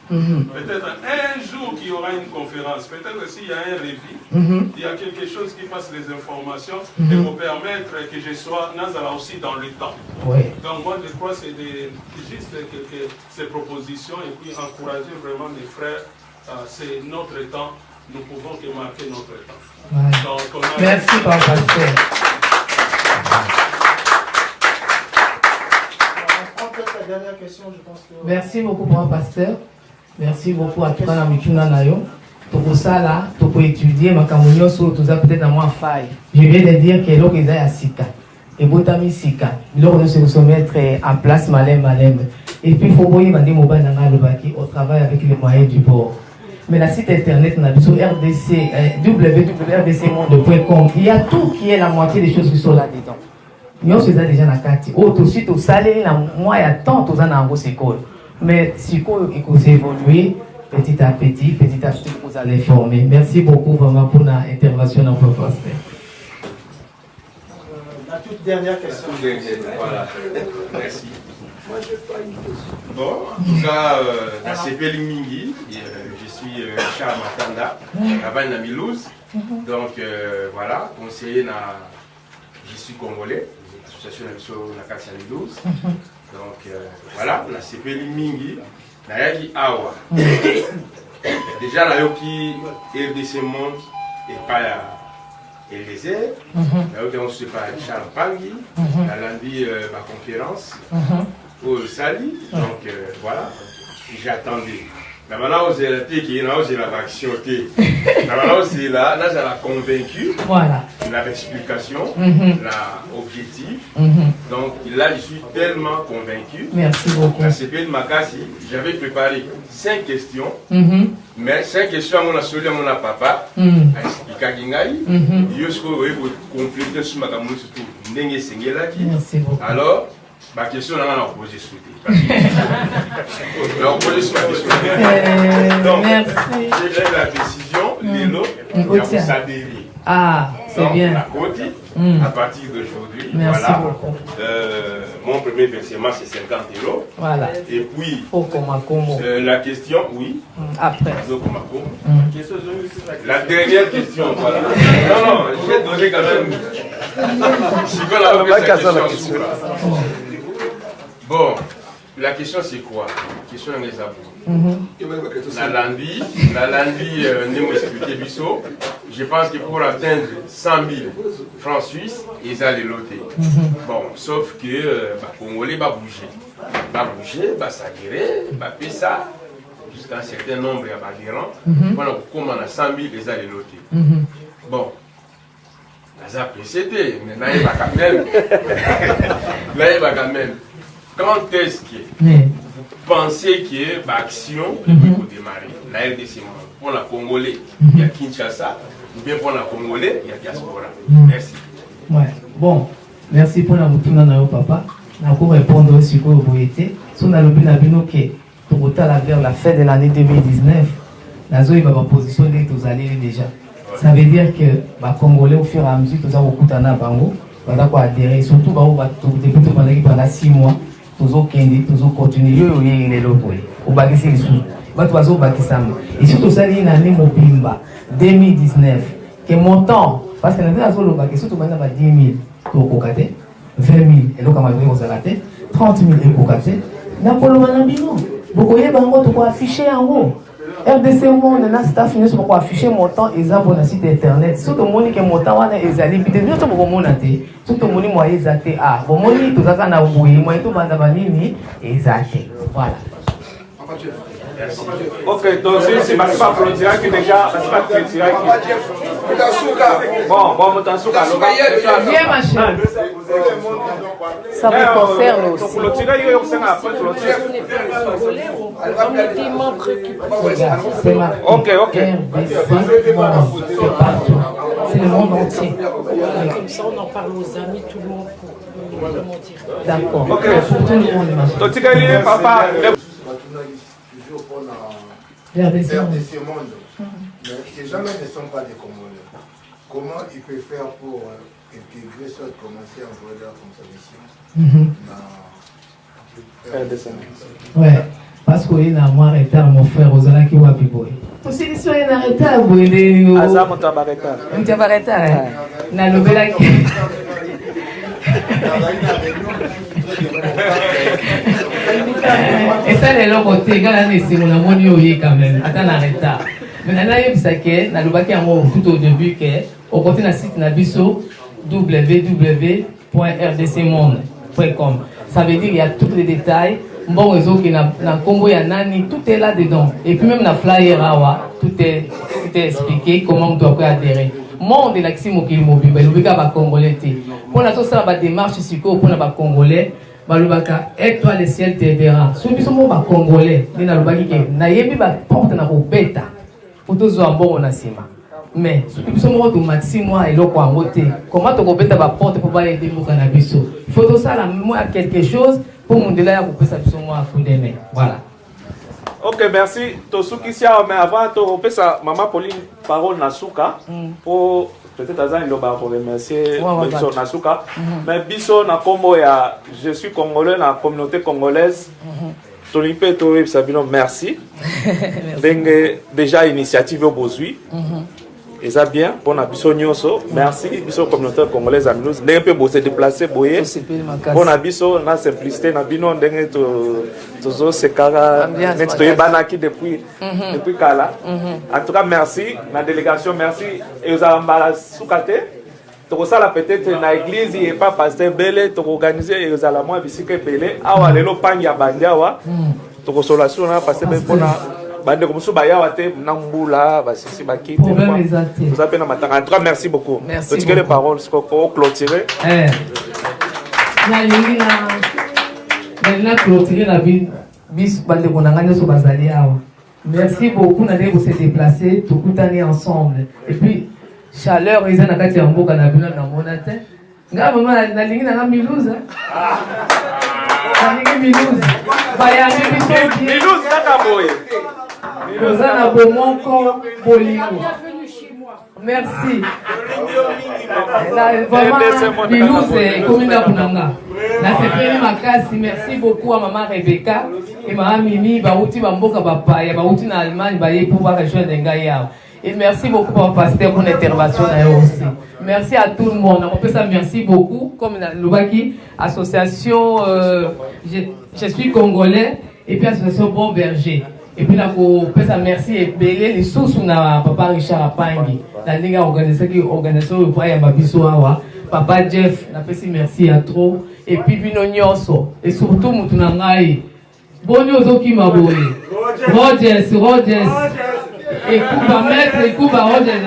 peut-être un jour qu'il y aura une conférence, peut-être s'il y a un révis, il y a quelque chose qui passe les informations et vous permettre que je sois Nazara aussi dans le temps. Donc moi je crois que c'est juste ces propositions et puis encourager vraiment les frères, c'est notre temps, nous pouvons que marquer notre temps. Donc, merci Papa Pasteur. Dernière question, je pense que... Merci beaucoup, mon pasteur. Merci beaucoup à toi, Mikuna Nayo. Pour ça, là, pour étudier, ma camouflage sur tout ça, peut-être à moi faille. Je viens de dire que l'eau est à Sika. Et Botami Sika. L'eau de se mettre en place, malem. Et puis, il faut voir au travail avec les moyens du bord. Mais la site internet, on a besoin RDC, www.rdcmonde.com. Il y a tout qui est la moitié des choses qui sont là-dedans. Nous sommes déjà dans la carte. Aussi, tout ça, il y a tant de gens dans l'école. Mais si vous évoluez petit à petit, vous allez former. Merci beaucoup vraiment pour l'intervention dans votre poste. La toute dernière question. Voilà. Merci. Moi, je n'ai pas une question. Bon, en tout cas, dans CP Mingi, je suis Charles Matanda, à Milouz. Donc, voilà, conseiller, je suis congolais. L'association de la Casa Milouz. Donc voilà, la CP Mingi, Nayaki Awa. Déjà, la Yoki RDC Monde et pas LDZ. La Yoki, on se fait Charles Pangui. La lundi, ma conférence au Sali. Donc voilà, j'attendais. La maintenant, vous avez la action. La maintenant, c'est là, j'ai la convaincu. Voilà. La explication, l'objectif. Donc là, je suis tellement convaincu. Merci beaucoup. La CP de Makassi, j'avais préparé 5 questions. Mais 5 questions à mon associé, à mon papa. À Ikagingai. Merci beaucoup. Alors, ma question, on a posé sous donc, j'ai la décision, Lélo, il y a vous adhérer. Ah, c'est bien. La côte, à partir d'aujourd'hui, merci voilà. Beaucoup. Mon premier versement, c'est 50 €. Voilà. Et puis, la question, oui. Après. La dernière question, voilà. Non, je vais donner quand même. Si vous avez la question. Bon, la question c'est quoi? La question est la lundi, je pense que pour atteindre 100 000 francs suisses, ils allaient loter. Bon, sauf que les Congolais vont bouger. Va s'aguerrer, va faire ça, jusqu'à un certain nombre d'adhérents. Voilà, comme on a 100 000, ils allaient loter. Bon. Ça précédé, mais là il va quand même. Quand est-ce que vous pensez que l'action peut démarrer? La RDC, pour la Congolais, il y a Kinshasa, ou bien pour la Congolais, il y a diaspora. Merci. Ouais. Bon, merci pour la moutuna na papa. Na ko répondre aussi pour vous été. Si on a le bien que pour vers la fin de l'année 2019, la zone va positionner tous allés déjà. Ça veut dire que les Congolais, au fur et à mesure, tous ont adhéré. Surtout, pendant 6 mois, tous ont continué. Et surtout, ça, il y a une année 2019. Que mon temps, parce que nous avons 10 000, 20 000, et 30 000 Vous afficher en haut. RDC Monde, na staff nous sommes afficher montant exact pour le site internet. Surtout moni que montant wana ezali bide nous sommes monate. Surtout moni moyen exact ah bon moni tout ça na boui moyen tout banda banini exact. Voilà. Ok, donc c'est pas pour le direct déjà, c'est pas pour le direct. Bon, Moutasuka. Bien ma chérie. Ça vous concerne aussi. Ok, ok. C'est le monde entier. Comme ça, on en parle aux amis, tout le monde pour dire. D'accord. Ok. Tout le monde. Papa. Toujours pour la RDC Monde. Mais ces gens ne sont pas des Congolais. Comment ils peuvent faire pour intégrer soit commencer à envoyer leur consommation dans RDC Monde? Ouais. Parce qu'il y a un retard, mon frère, aux Alaki Wapiboy. Aussi, il y a un retard, vous voyez. Azam, tu as un retard. Tu as un retard, hein? Na Lobelaki. Et ça, les gens côté, quand on est sur la monnaie, quand même. Attends, en retard. Mais on a eu ça que, na Lobaki, tout au début, que, au côté de site Nabiso, www.rdcmonde.com. Ça veut dire qu'il y a tous les détails. Bon réseau qui na Congo ya nani, tout est là dedans. Et puis même la flyer awa, tout est expliqué comment on doit adhérer. Monde de l'accès mobile mobile, le bika ba congolais té. Pour la ça ba démarche siko pour na ba congolais, ba le baka et toi le ciel te verra. So biso mo ba congolais, ni na le baki ke na yebi ba porte na ko beta. Pour tous zo ambon na sima. Mais so biso mo to matisi moi eloko ango té. Comment to ko beta ba porte pour ba aider mo kana biso. Il faut tout ça la moi quelque chose. Pour mon délai, vous pouvez s'appuyer moi à coup de main. Voilà. Ok, merci. Tosukisia, mais avant, tu peux ça, maman Pauline, parole Nasuka, pour peut-être Azan, il va remercier Biso Nasuka. Mais Biso, na Congo, je suis congolais, dans la communauté congolaise. Tolipe, Torib Sabino, merci. Déjà, initiative au Bozui. Et ça bien, pour la Biso Nyoso, merci, Biso communauté congolaise à Mulhouse. D'un peu se déplacer, boyer. Pour la Biso, la simplicité, la Bino, d'un toujours ce cara, net de Banaki depuis Kala. En tout cas, merci, la délégation, merci. Et vous avez soukate. Donc ça, peut-être, dans l'église, il n'y a pas pasteur Belé, tu organiser, et vous allez moins visiter Belé. Ah, ouais, le Pangia Bandiawa. Tu consolation, pasteur Belé, bande comme ça baya te nambula basisi bakite vous appelez na matanga en tout cas merci beaucoup merci beaucoup les paroles pour clôturer na lingi na clôturer la bis bande konanganya so bazali awa merci beaucoup na de se déplacer tout kutani ensemble et puis chaleur ils na kati ya mboka na bino na monate nga mama na lingi na Mulhouse na lingi Mulhouse baya Mulhouse kaka boye nous avons Bomoko Bolingo. Merci. Vraiment, Mulhouse est commune d'Apunanga. La CPN Makasi, merci beaucoup à maman Rebecca et maman Mimi, Baouti Bamboka Bapaya, Baouti en Allemagne, Baye pour voir rejoindre Ngaya. Et merci beaucoup pour pasteur pour l'intervention aussi. Merci à tout le monde. On peut ça merci beaucoup. Comme Loubaki, association, je suis congolais et puis association Bon Berger. Et puis là, on peut ça merci et belé les sous na papa Richard Apangi. La ligue organisation le point Babiso Awa. Papa Jeff, n'a pas si merci à trop. Et puis Bino Nyonso. Et surtout Moutunangai. Bonio Zoki Maboye. Rogers. Et Kuba Maître, et Kuba Rogers.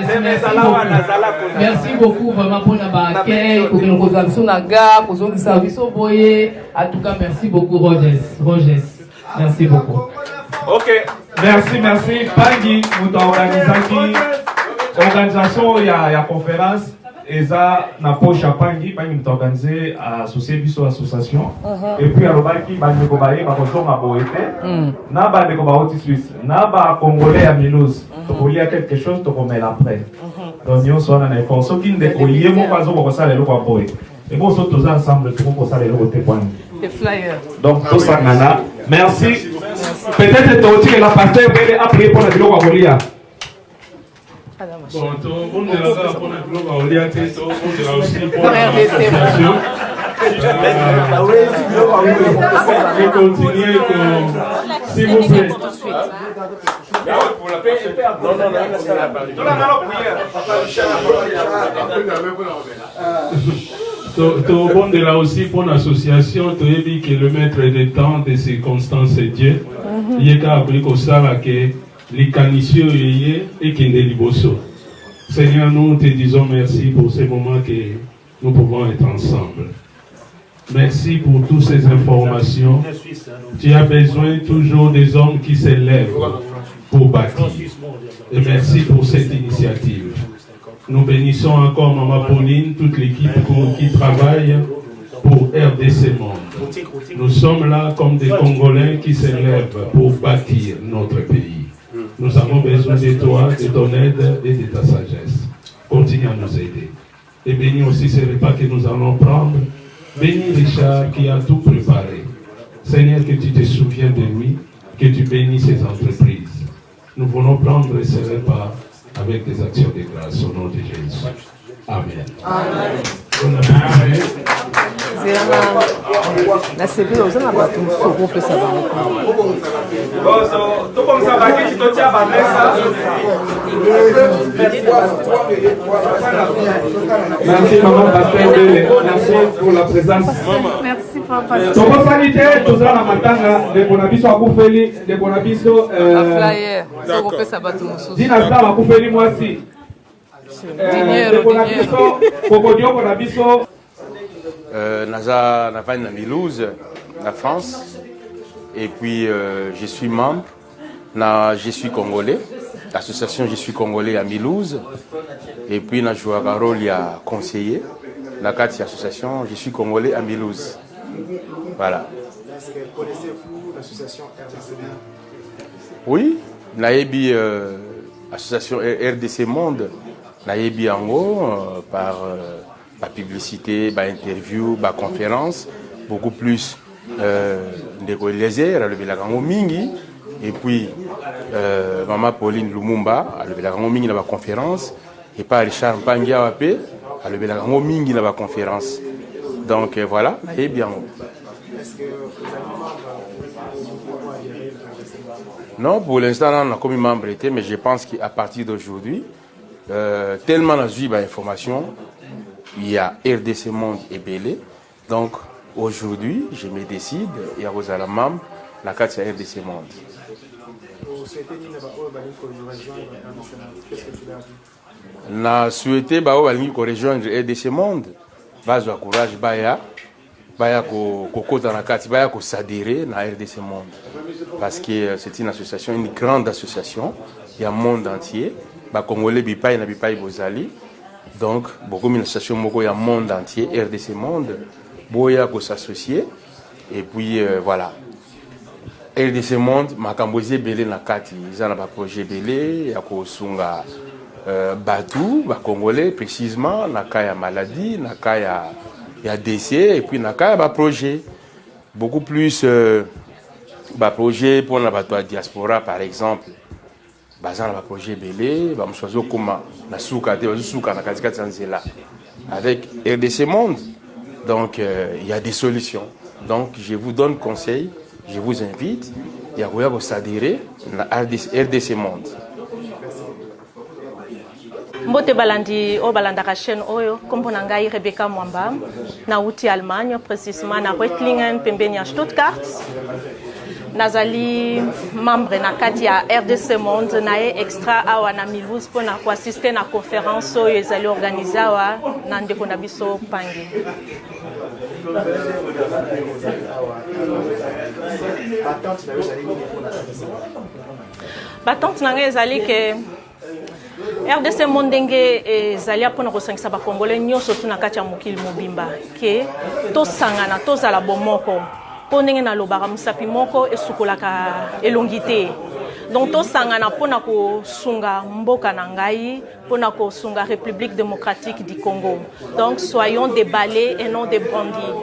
Merci beaucoup vraiment pour notre accueil, pour nous rejoindre sur la gare, pour nous servir au boyer. En tout cas, merci beaucoup Rogers. Merci beaucoup. Ok. Merci. Pangi, nous organisation, il y a conférence. Et ça, na poche à Pangi, nous organisé associé biso association. Et puis à l'Obaki, nous kobaye, nous à Boété. Na ba de kobaoti Suisse. Na ba Congolais à Mulhouse. Tu peux lire quelque chose, tu peux mettre après. Donc nous sommes en effort. Ce qui nous décolle, nous avons ça les locaux à Boété. Et bon, nous tous ensemble, nous avons ça les locaux à les flyers. Donc tout ça, nana. Merci. Peut-être que la partie est après pour la vidéo à Bolia. Bon, tout le monde est là pour la vidéo à Bolia, tout le monde est là aussi pour l'association. Je continue, s'il vous plaît. Tout le monde est là aussi pour l'association. Tu as dit que le maître des temps, des circonstances, c'est Dieu. Il y a appris que ça, que les canicieux et qui n'est liboso. Seigneur, nous te disons merci pour ces moments que nous pouvons être ensemble. Merci pour toutes ces informations. Tu as besoin toujours des hommes qui s'élèvent pour bâtir. Et merci pour cette initiative. Nous bénissons encore Maman Pauline, toute l'équipe qui travaille pour RDC Monde. Nous sommes là comme des Congolais qui s'élèvent pour bâtir notre pays. Nous avons besoin de toi, de ton aide et de ta sagesse. Continue à nous aider. Et bénis aussi ces repas que nous allons prendre. Bénis Richard qui a tout préparé. Seigneur, que tu te souviens de lui, que tu bénis ses entreprises. Nous voulons prendre ces repas avec des actions de grâce au nom de Jésus. Amen. Amen. Merci maman Pasteur Bele, merci pour la présence. Merci papa. Donc sanité, tout ça la matanga, de bonabiso à Koufeli, de bonabiso flyer. Dina ça à Koufeli moi aussi. De bonabiso, Kokodio bonabiso. Naza Navane Milouz, la France. Et puis je suis membre. Je suis congolais. L'association Je suis congolais à Milouz. Et puis je joue un rôle il y a conseiller. La association Je suis congolais à Milouz. Voilà. Est-ce que connaissez-vous l'association RDC Monde? Oui, naïbi association RDC Monde. Naïbi Ango par la publicité, par interview, par conférence, beaucoup plus de lézères, le Belagango Mingi, et puis Maman Pauline Lumumba, le Belagango Mingi dans la conférence, et par Richard Mpangia Wapé, le Belagango Mingi dans la conférence. Donc voilà, et bien. Est-ce que vous avez membre Non, pour l'instant, on a comme membre été, mais je pense qu'à partir d'aujourd'hui, tellement on a eu d'informations, il y a RDC Monde et Belé. Donc aujourd'hui, je me décide, il y a Rosala Mam, la carte c'est RDC Monde. Vous souhaitez dire que vous rejoindre RDC Monde? Qu'est-ce que tu leur dis? On a souhaité que rejoindre RDC Monde. Base de courage, baya ko s'adhérer à RDC Monde. Parce que c'est une association, une grande association, il y a un monde entier. Les Congolais bipai na bipai bozali. Donc beaucoup d'associations il y a un monde entier, RDC Monde. Boya ko s'associer et puis voilà. RDC Monde makambozie belé na kati, ils ont un projet belé ya ko sunga Batou, Congolais précisément, Nakaya maladie, Nakaya décès, et puis Nakaya projet. Beaucoup plus projet pour la diaspora par exemple. Bazan la projet belé, ba msozo koma na souka te souka na katika Tanzania avec RDC Monde. Donc il y a des solutions. Donc je vous donne conseil, je vous invite ya koya s'adhérer à RDC Monde. Mbote balandi o balandaka chaîne oyo kombo na ngai Rebecca Mwamba na uti Allemagne précisément na Reutlingen pembeni ya Stuttgart. Nazali membre na kati ya RDC Monde na extra awa na Milouz pour na assister na conférence oyo ezali organisée awa na ndeko na biso Pangi. Batante na ngai ezali ke RDC Monde ndenge ezali apona kosangisa bakongole nyonso tuna kati ya mokili mobimba ke tosangana tozala bomoko po ndenge nalobaka mosapi moko esukolaka elongi te. Donc tosangana mpona kosunga mboka na ngai mpona kosunga République démocratique du Congo. Donc soyons des balais et non des bandits.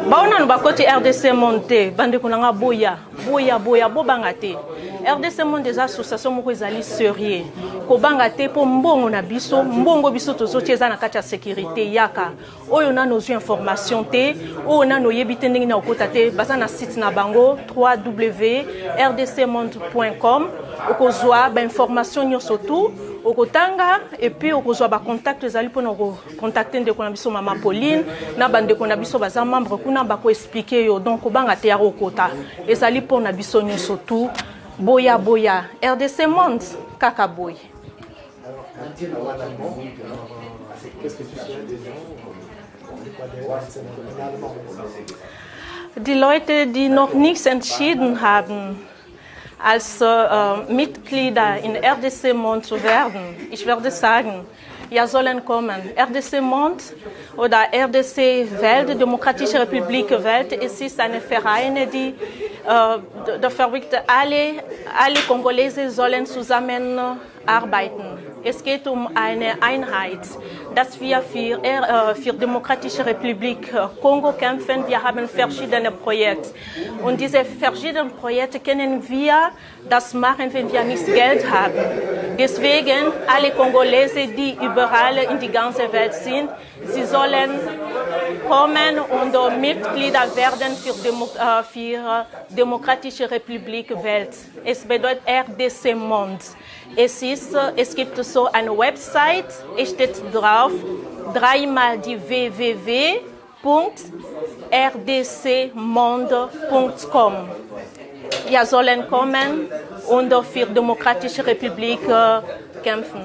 Baona no bakoti RDC Monde bande konanga boya bobanga te. RDC Monde des associations moko ezali sérieux ko banga te po mbongo na biso mbongo biso tozoti eza na kati ya sécurité yaka oyo na nozu information te oyo na noyebi te ndenge na okota te baza na site na bango www.rdcmonde.com okozwa ba information nyonso tout okotanga et puis okozwa ba contact ezali pona ko contacter ndeko na biso Maman Pauline na bande ko na biso baza membre kuna ba ko expliquer yo donc banga te ya okota ezali pona biso nyonso tout boya RDC Monde kaka boy. Qu'est-ce que tu souhaites des gens? Die Leute, die noch nichts entschieden haben, als Mitglieder in RDC Mond zu werden, ich würde sagen, ja, sollen kommen. RDC Mond oder RDC Welt, Demokratische Republik Welt, es ist eine Verein, die verrückt, alle Kongolesen sollen zusammenarbeiten. Es geht um eine Einheit, dass wir für Demokratische Republik Kongo kämpfen. Wir haben verschiedene Projekte. Und diese verschiedenen Projekte können wir das machen, wenn wir nicht Geld haben. Deswegen, alle Kongolesen, die überall in die ganze Welt sind, sie sollen kommen und Mitglieder werden für Demokratische Republik Welt. Es bedeutet RDC Mond. Es gibt so eine Website, es steht drauf, dreimal die www.rdcmonde.com. Wir sollen kommen und für Demokratische Republik kämpfen.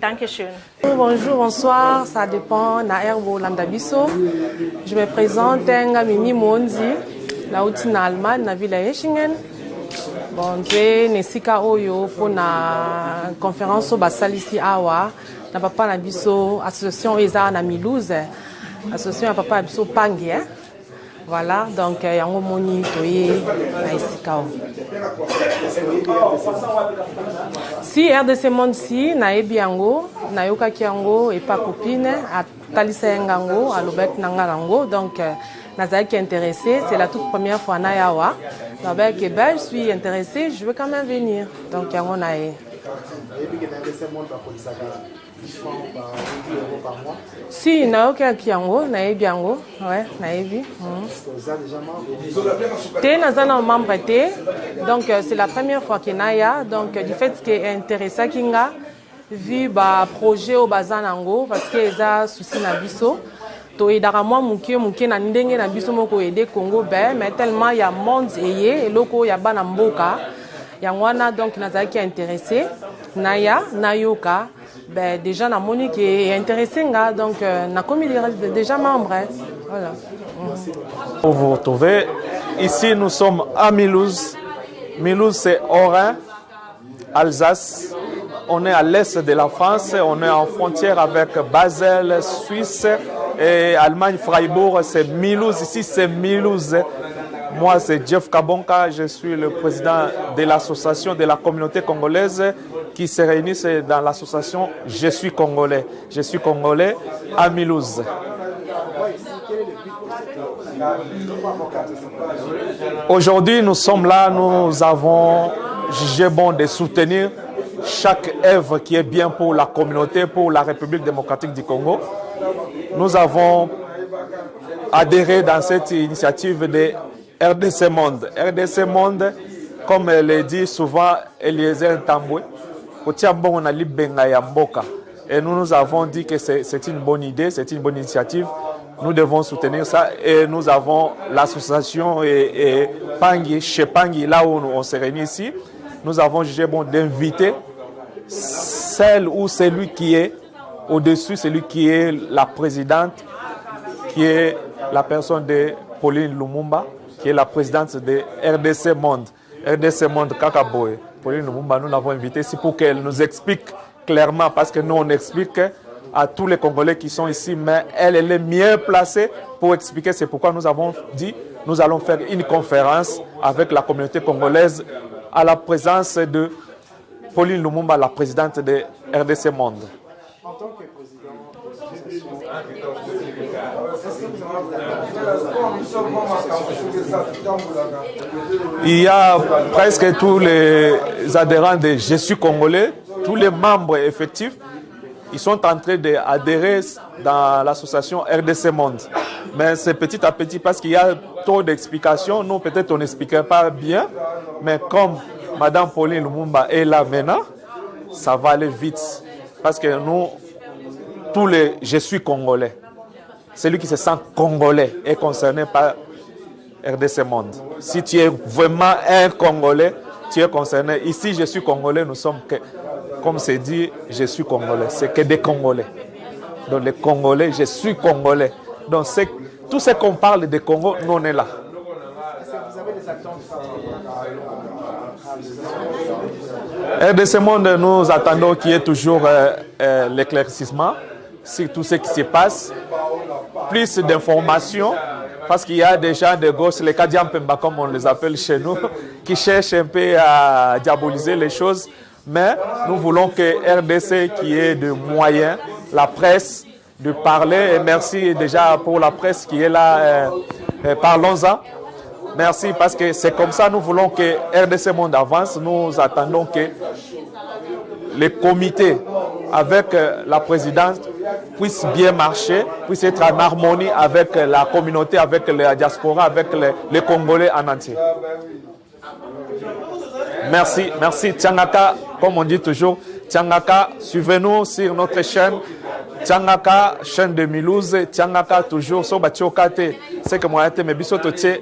Dankeschön. Bonjour, bonsoir, ça dépend na erbo landabiso. Je me présente nga Mimi Monzi, na uti na Allemagne na ville Eschingen. Bon, je nesika oyo pour na conférence basalisi awa na papa na biso association eza na Milouze, association ya papa na biso Pangi. Voilà, donc yango moni toye na esika o. Si RDC Monde si na ebi yango na yokaki yango et pas copine atalisa yango alobek nanga yango, donc nazaki intéressé, c'est la toute première fois na yawa. Avec je suis intéressée, je veux quand même venir. Donc yango na e. Si na yokaki yango na ebi yango, ouais, na ebi. Te nazana membre te, donc c'est la première fois que naya, donc du fait que est intéressé kinga vu ba projet au bazanango parce que eza souci na biso. toyedaka mwa muke na ndenge na biso moko aider Congo mais tellement il y a monde eye eloko ya bana mboka yango wana donc nazalaki intéressé naya nayoka déjà na moni qui est intéressé nga donc na komi déjà membre voilà. Pour vous retrouver ici, nous sommes à Milouze. Milouze, c'est Orin, Alsace. On est à l'est de la France, on est en frontière avec Basel, Suisse et Allemagne, Freiburg, c'est Milouze. Ici, c'est Milouze. Moi, c'est Jeff Kabonka, je suis le président de l'association de la communauté congolaise qui se réunissent dans l'association Je suis Congolais. Je suis Congolais à Milouze. Aujourd'hui, nous sommes là, nous avons jugé bon de soutenir chaque œuvre qui est bien pour la communauté, pour la République démocratique du Congo. Nous avons adhéré dans cette initiative de RDC Monde. RDC Monde, comme le dit souvent Eliezer Ntambwe, et nous avons dit que c'est une bonne idée, c'est une bonne initiative. Nous devons soutenir ça et nous avons l'association et Pangi, chez Pangi, là où on se réunit ici, nous avons jugé bon d'inviter celle ou celui qui est au-dessus, celui qui est la présidente, qui est la personne de Pauline Lumumba, qui est la présidente de RDC Monde. RDC Monde Kakaboe. Pauline Lumumba, nous l'avons invitée ici pour qu'elle nous explique clairement, parce que nous on explique à tous les Congolais qui sont ici, mais elle est mieux placée pour expliquer. C'est pourquoi nous avons dit, nous allons faire une conférence avec la communauté congolaise à la présence de Pauline Lumumba, la présidente de RDC Monde. En tant que président, il y a presque tous les adhérents de Je suis Congolais, tous les membres effectifs, ils sont en train d'adhérer dans l'association RDC Monde. Mais c'est petit à petit parce qu'il y a trop d'explications. Nous, peut-être, on n'expliquait pas bien. Mais comme Madame Pauline Lumumba est là maintenant, ça va aller vite. Parce que nous, tous les Je suis Congolais. Celui qui se sent Congolais est concerné par RDC Monde. Si tu es vraiment un Congolais, tu es concerné. Ici, Je suis Congolais, nous sommes comme c'est dit, je suis congolais. C'est que des Congolais. Donc les Congolais, je suis congolais. Donc tout ce qu'on parle de Congo, nous on est là. Vous avez des attentes RDC Monde, nous attendons qu'il y ait toujours l'éclaircissement sur tout ce qui se passe, plus d'informations, parce qu'il y a déjà des gosses, les Kadiampemba comme on les appelle chez nous, qui cherchent un peu à diaboliser les choses, mais nous voulons que RDC, qui ait de moyens, la presse, de parler, et merci déjà pour la presse qui est là, parlons-en. Merci, parce que c'est comme ça, nous voulons que RDC Monde avance. Nous attendons que les comités avec la présidente puissent bien marcher, puissent être en harmonie avec la communauté, avec la diaspora, avec les Congolais en entier. Merci, merci. Tchangaka, comme on dit toujours, Tchangaka, suivez-nous sur notre chaîne. Tchangaka, chaîne de Milouz, Tchangaka, toujours, so batchokate, c'est que moi, mais biso toche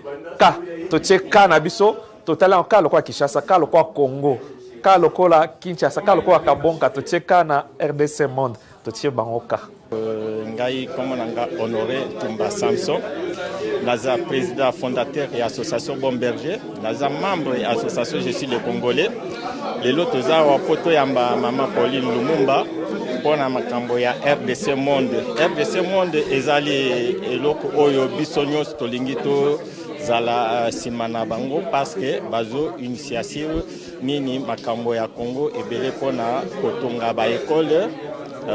ka na biso, totala ka lokwa Kinshasa, ka lokwa Congo, ka lokwa Kinshasa, ka lokwa Kabonka, toche ka na RDC Monde, toche bangoka. Ngai comme nanga honoré Tumba Samson, naza président fondateur et association Bomberger, naza membre et association Je suis le Congolais. Les lotos za wa poto yamba Maman Pauline Lumumba pour na makambo ya RDC Monde. RDC Monde ezali eloko oyo bisonyo tolingi to zala simana bango parce que bazo initiative nini makambo ya Congo ebele pona kotonga ba école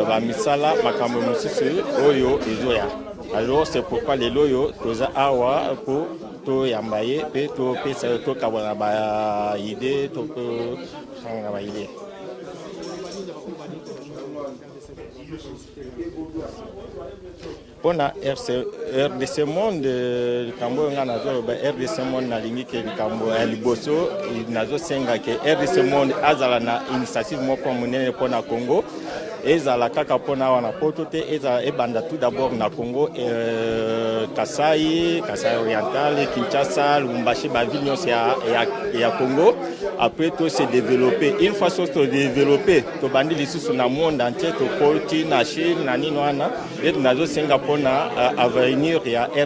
ba misala makambo mususu oyo ezoya. Alors c'est pourquoi les loyo toza awa pour to yambaye pe to pesa to kabona ba idée to sanga ba idée. Pona RDC Monde kambo ngana zo ba RDC Monde na lingi ke kambo ya liboso nazo senga ke RDC Monde azala na initiative moko munene pona Congo ezala kaka pona wana poto te ezala ebanda tout d'abord na Congo Kasai oriental, Kinshasa, Lubumbashi, ba ville nyonso ya Congo. Après tout se développer. Une fois que se développer, to bandi lisusu na monde entier, to poti na Chine na nini wana, et nazo Singapour na avenir ya